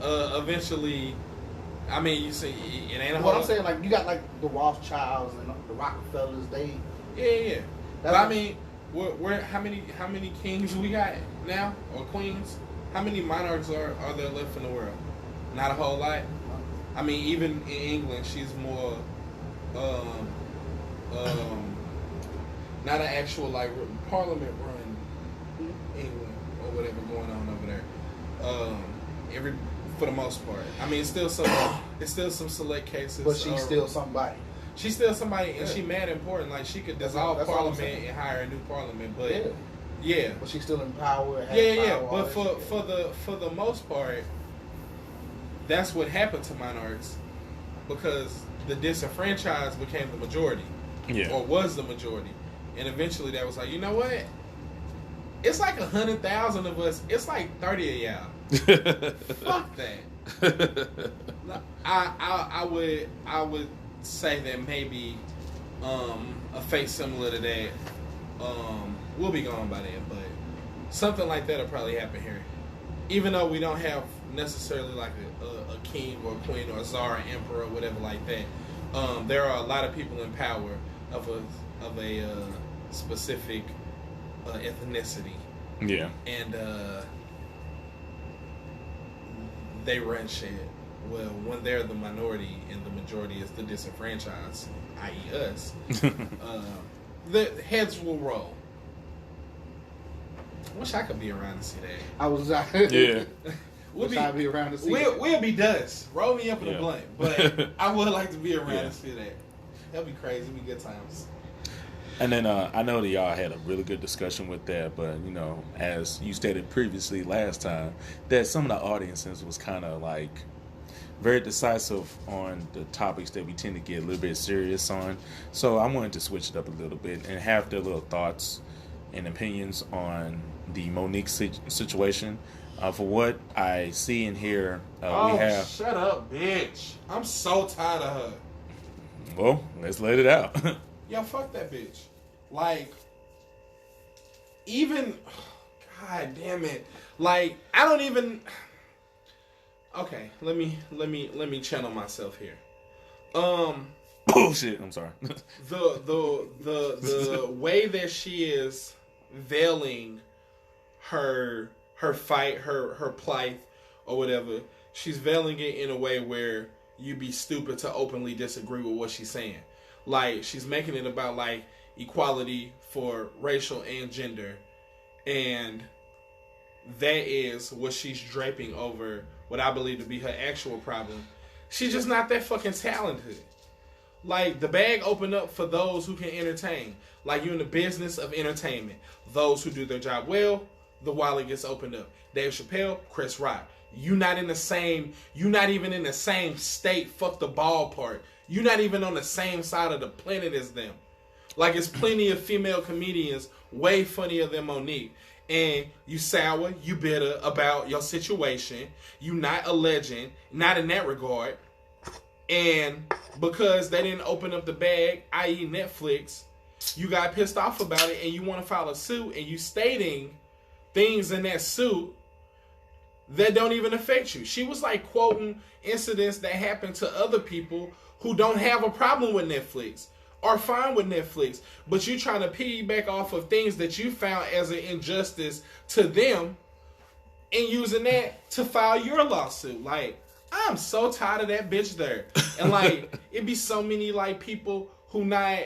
eventually, I mean, you see, it ain't a whole. What I'm saying, like you got like the Rothschilds and the Rockefellers. They yeah. But I mean, where how many kings we got now or queens? How many monarchs are there left in the world? Not a whole lot. I mean, even in England, she's more, not an actual like parliament run England or whatever going on over there. For the most part, I mean, it's still some select cases. But she's still somebody. She's still somebody, and she mad important. Like she could dissolve parliament and hire a new parliament, but yeah. But she's still in power. Yeah. But for the most part, that's what happened to monarchs, because the disenfranchised became the majority, or was the majority, and eventually that was like, you know what? It's like 100,000 of us. It's like 30 of y'all. Fuck that. I would say that maybe a face similar to that will be gone by then, but something like that will probably happen here. Even though we don't have necessarily like a king or a queen or a czar or emperor or whatever like that, there are a lot of people in power of a specific ethnicity. Yeah. And they run shit. Well, when they're the minority and the majority is the disenfranchised, i.e. us, the heads will roll. Wish I could be around to see that. I was yeah. I'd be around to see we'll be dust. Roll me up in a blunt. But I would like to be around to see that. That'd be crazy. It'd be good times. And then I know that y'all had a really good discussion with that, but you know, as you stated previously last time, that some of the audiences was kind of like very decisive on the topics that we tend to get a little bit serious on. So I wanted to switch it up a little bit and have their little thoughts and opinions on the Monique situation. For what I see and hear, we have... shut up, bitch. I'm so tired of her. Well, let's let it out. Yo, fuck that bitch. Like, even... God damn it. Like, I don't even... Okay, let me channel myself here. Bullshit. I'm sorry. the way that she is veiling her fight, her plight, or whatever, she's veiling it in a way where you'd be stupid to openly disagree with what she's saying. Like, she's making it about like equality for racial and gender, and that is what she's draping over what I believe to be her actual problem. She's just not that fucking talented. Like, the bag opened up for those who can entertain. Like, you're in the business of entertainment. Those who do their job well, the wallet gets opened up. Dave Chappelle, Chris Rock. You're not even in the same state, fuck the ballpark. You're not even on the same side of the planet as them. Like, it's plenty of female comedians way funnier than Monique. And you sour, you bitter about your situation. You not a legend, not in that regard. And because they didn't open up the bag, i.e. Netflix, you got pissed off about it and you want to file a suit, and you stating things in that suit that don't even affect you. She was like quoting incidents that happened to other people who don't have a problem with Netflix, are fine with Netflix, but you trying to piggyback off of things that you found as an injustice to them and using that to file your lawsuit. Like, I'm so tired of that bitch there. And like, it be so many like people who not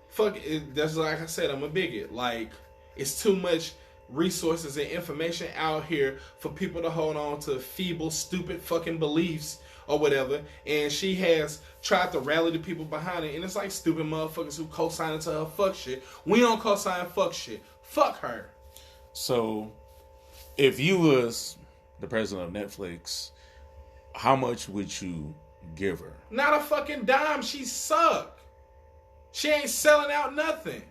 fuck it. That's like I said, I'm a bigot. Like, it's too much resources and information out here for people to hold on to feeble, stupid fucking beliefs or whatever. And she has tried to rally the people behind it. And it's like stupid motherfuckers who co-sign to her fuck shit. We don't co-sign fuck shit. Fuck her. So, if you was the president of Netflix, how much would you give her? Not a fucking dime. She suck. She ain't selling out nothing.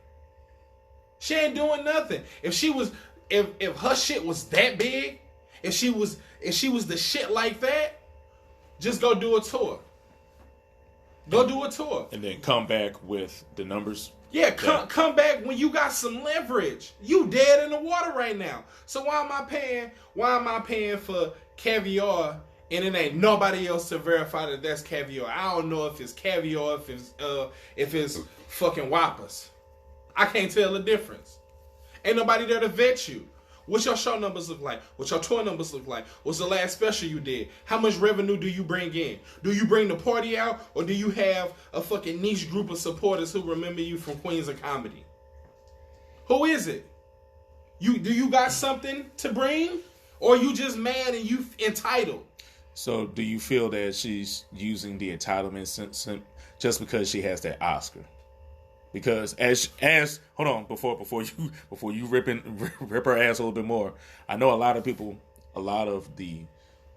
She ain't doing nothing. If she was, if her shit was that big, if she was the shit like that, just go do a tour. Go do a tour. And then come back with the numbers. Yeah, come back when you got some leverage. You dead in the water right now. So why am I paying for caviar and it ain't nobody else to verify that that's caviar? I don't know if it's caviar, if it's fucking Whoppers. I can't tell the difference. Ain't nobody there to vet you. What's your show numbers look like? What's your tour numbers look like? What's the last special you did? How much revenue do you bring in? Do you bring the party out, or do you have a fucking niche group of supporters who remember you from Queens of Comedy? Who is it? Do you got something to bring, or are you just mad and you entitled? So, do you feel that she's using the entitlement just because she has that Oscar? Because as hold on, before you rip her ass a little bit more, I know a lot of people, a lot of the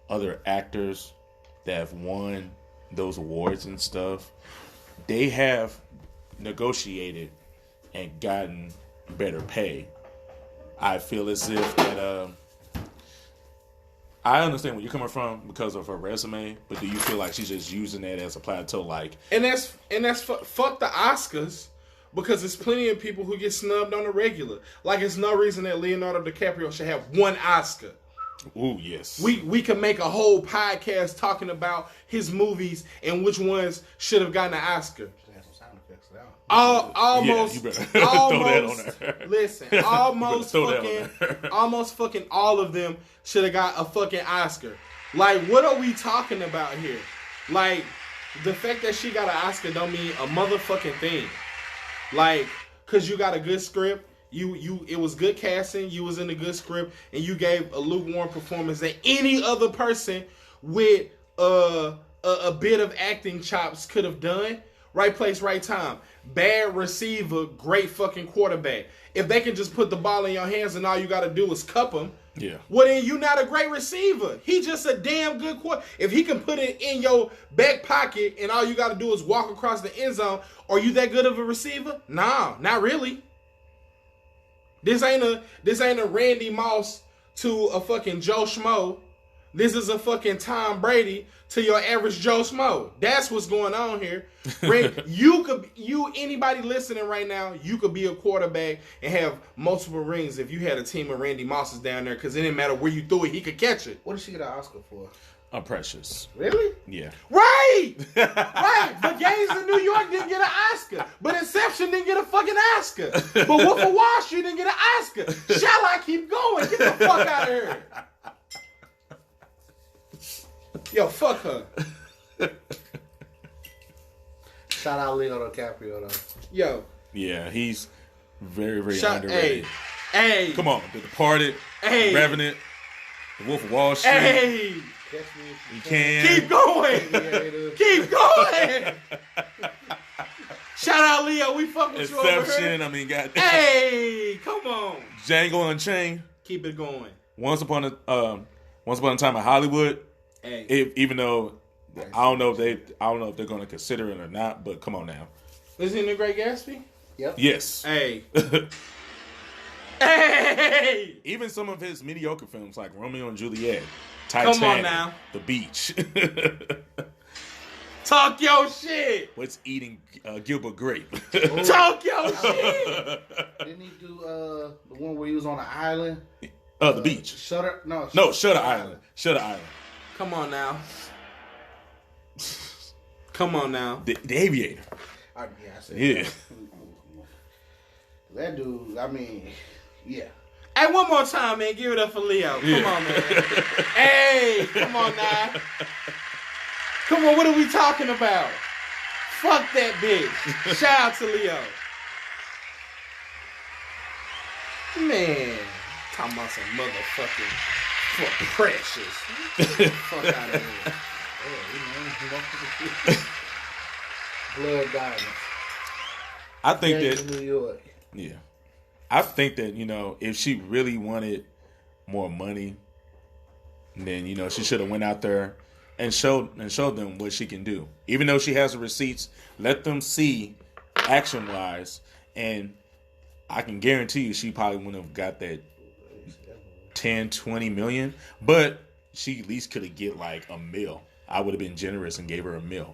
other actors that have won those awards and stuff, they have negotiated and gotten better pay. I feel as if that I understand where you're coming from because of her resume, but do you feel like she's just using that as a plateau, like? And that's fuck the Oscars. Because there's plenty of people who get snubbed on the regular. Like, it's no reason that Leonardo DiCaprio should have one Oscar. Ooh, yes. We can make a whole podcast talking about his movies and which ones should have gotten an Oscar. Almost fucking all of them should have got a fucking Oscar. Like, what are we talking about here? Like, the fact that she got an Oscar don't mean a motherfucking thing. Like, cause you got a good script, it was good casting, you was in a good script, and you gave a lukewarm performance that any other person with a bit of acting chops could have done. Right place, right time. Bad receiver, great fucking quarterback. If they can just put the ball in your hands and all you got to do is cup them, yeah. Well, then you not a great receiver. He just a damn good quarterback. If he can put it in your back pocket and all you got to do is walk across the end zone, are you that good of a receiver? Nah, not really. This ain't a Randy Moss to a fucking Joe Schmo. This is a fucking Tom Brady to your average Joe Schmo. That's what's going on here. Anybody listening right now, you could be a quarterback and have multiple rings if you had a team of Randy Mosses down there, because it didn't matter where you threw it, he could catch it. What did she get an Oscar for? Precious. Really? Yeah. Right! Right! But Gangs of New York didn't get an Oscar. But Inception didn't get a fucking Oscar. But Wolf of Wall Street didn't get an Oscar. Shall I keep going? Get the fuck out of here. Yo, fuck her. Shout out Leonardo DiCaprio though. Yo. Yeah, he's very, very underrated. Hey. Come on. The Departed. Hey. Revenant. The Wolf of Wall Street. Hey. You can. Keep going. Keep going. Shout out Leo. We fuck with you over here. Inception. I mean, goddamn. Hey, come on. Django Unchained. Keep it going. Once upon a time in Hollywood. Hey. Even though I don't know if they're going to consider it or not, but come on now. Is he in The Great Gatsby? Yep. Yes. Hey. Hey! Even some of his mediocre films like Romeo and Juliet, Titanic, Come on now. The Beach. Talk your shit. What's eating Gilbert Grape? Talk your shit. Didn't he do the one where he was on an island? The Beach. Shutter Island. Shutter Island. Come on now. Come on now. The Aviator. I said Yeah. that dude. I mean, yeah. Hey, one more time, man. Give it up for Leo. Come on, man. Hey, come on now. Come on, what are we talking about? Fuck that bitch. Shout out to Leo. Man. Talking about some motherfucking precious. Fuck out of here. Blood diamonds. I think Gangs that of New York. yeah. I think that, if she really wanted more money, then, she should have went out there and showed them what she can do. Even though she has the receipts, let them see action-wise, and I can guarantee you she probably wouldn't have got that 10, 20 million, but she at least could have get like $1 million. I would have been generous and gave her $1 million.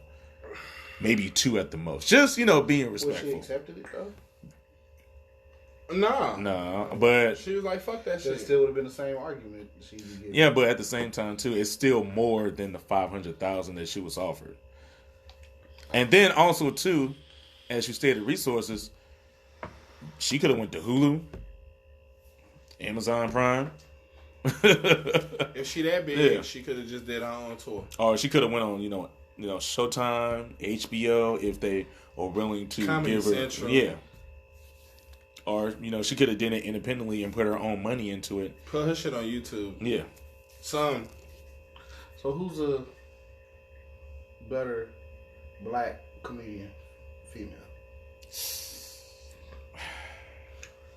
Maybe 2 at the most. Just, being respectful. Was she accepted it, though? Nah, but she was like, fuck that shit. That still would have been the same argument. Yeah, but at the same time too, it's still more than the $500,000 that she was offered. And then also too, as you stated, resources, she could have went to Hulu, Amazon Prime. If she that big, Yeah. she could have just did her own tour. Or she could have went on, Showtime, HBO, if they are willing to Comedy give her, Central. yeah. Or she could have done it independently and put her own money into it. Put her shit on YouTube. Yeah. So who's a better black comedian, female?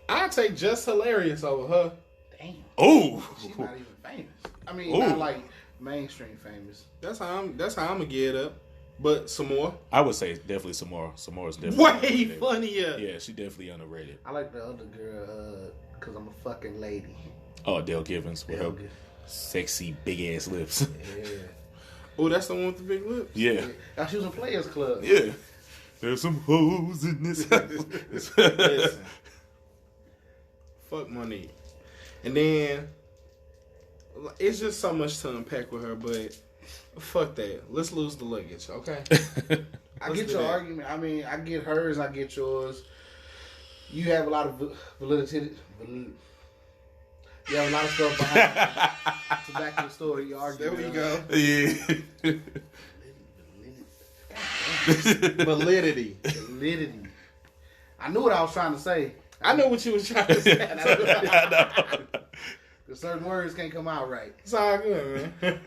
I'd take Just Hilarious over her. Damn. Oh. She's not even famous. I mean, Ooh. not like mainstream famous. That's how I'm gonna get it up. But some more. I would say definitely some more. Some more is definitely Way underrated. funnier. Yeah, she definitely underrated. I like the other girl, cause I'm a fucking lady. Oh, Dale Givens with her Dale sexy big ass lips. Yeah. Oh, that's the one with the big lips. Yeah. Now she was in Players Club. Yeah. There's some hoes in this house. Listen. Fuck Monique. And then it's just so much to unpack with her, but fuck that. Let's lose the luggage, okay? I get your argument. I mean, I get hers. I get yours. You have a lot of validity. You have a lot of stuff behind to back your story. Your argument. There we go. Yeah. Validity. Validity. I knew what I was trying to say. I know what you was trying to say. I know. Because certain words can't come out right. It's all good, man.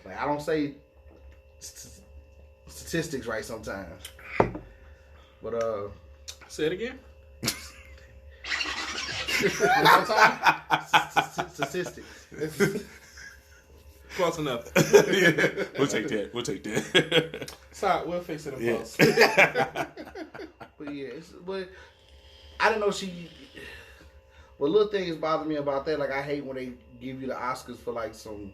Like, I don't say statistics right sometimes. But, Say it again. statistics. Close enough. Yeah. We'll take that. Sorry, we'll fix it in Yeah. post. But yeah, but I don't know. But little things bother me about that. Like, I hate when they give you the Oscars for like some,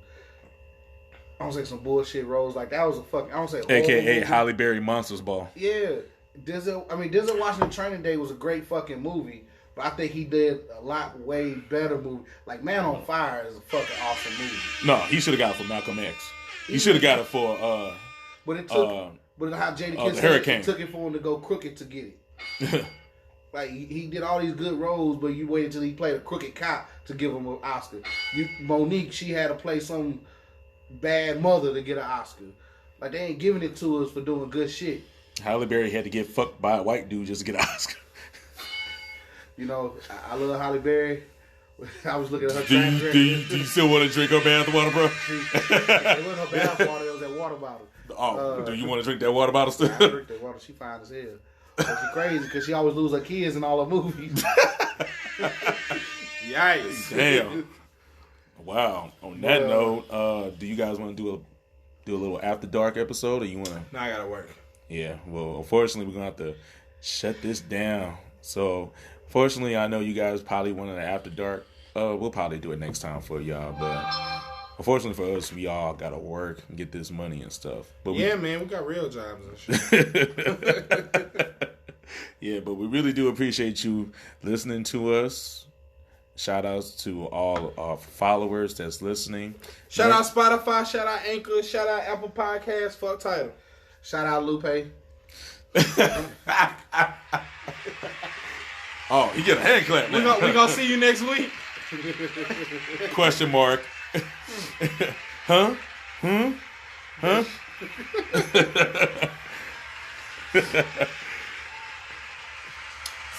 I don't say some bullshit roles. Like, that was a fucking, I don't say AKA Halle Berry Monsters Ball. Yeah, Denzel Washington Training Day was a great fucking movie. But I think he did a lot way better movie. Like, Man on Fire is a fucking awesome movie. No, he should have got it for Malcolm X. He should have got it for But it took, but how Jada Kiss said Hurricane. it took it for him to go crooked to get it. Like, he did all these good roles, but you waited until he played a crooked cop to give him an Oscar. Monique, she had to play some bad mother to get an Oscar. Like, they ain't giving it to us for doing good shit. Halle Berry had to get fucked by a white dude just to get an Oscar. I love Halle Berry. I was looking at her Do track record. you still want to drink her bath water, bro? It wasn't her bath water, it was that water bottle. Oh, do you want to drink that water bottle still? I drink that water. She fine as hell. But she crazy because she always lose her kids in all her movies. Yikes. Damn. Wow. On that note, do you guys want to do a little after dark episode, or you want to? Now I gotta work. Yeah. Well, unfortunately, we're gonna have to shut this down So, fortunately, I know you guys probably wanted an after dark. We'll probably do it next time for y'all, but unfortunately for us, we all gotta work and get this money and stuff. But Yeah, man, we got real jobs and shit. yeah, but we really do appreciate you listening to us. Shout outs to all our followers that's listening. Shout out Spotify, shout out Anchor, shout out Apple Podcasts, fuck title. Shout out Lupe. Oh, he get a hand clap now. We gonna see you next week. Question mark. Huh? Huh?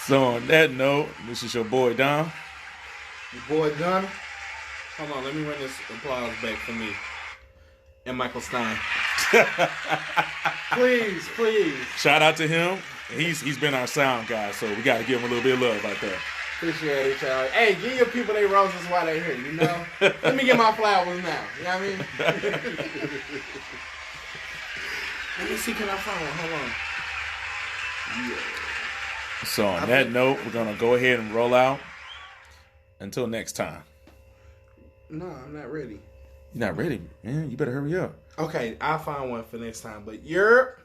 So on that note, this is your boy Don. Your boy Gunna. Hold on, let me run this applause back for me. And Michael Stein. Please. Shout out to him. He's been our sound guy, so we got to give him a little bit of love out there. Appreciate it, y'all. Hey, give your people their roses while they're here, you know? Let me get my flowers now. You know what I mean? Let me see, can I find one? Hold on. Yeah. So on that note, we're going to go ahead and roll out. Until next time. No, I'm not ready. You're not ready, man. You better hurry up. Okay, I'll find one for next time. But you're...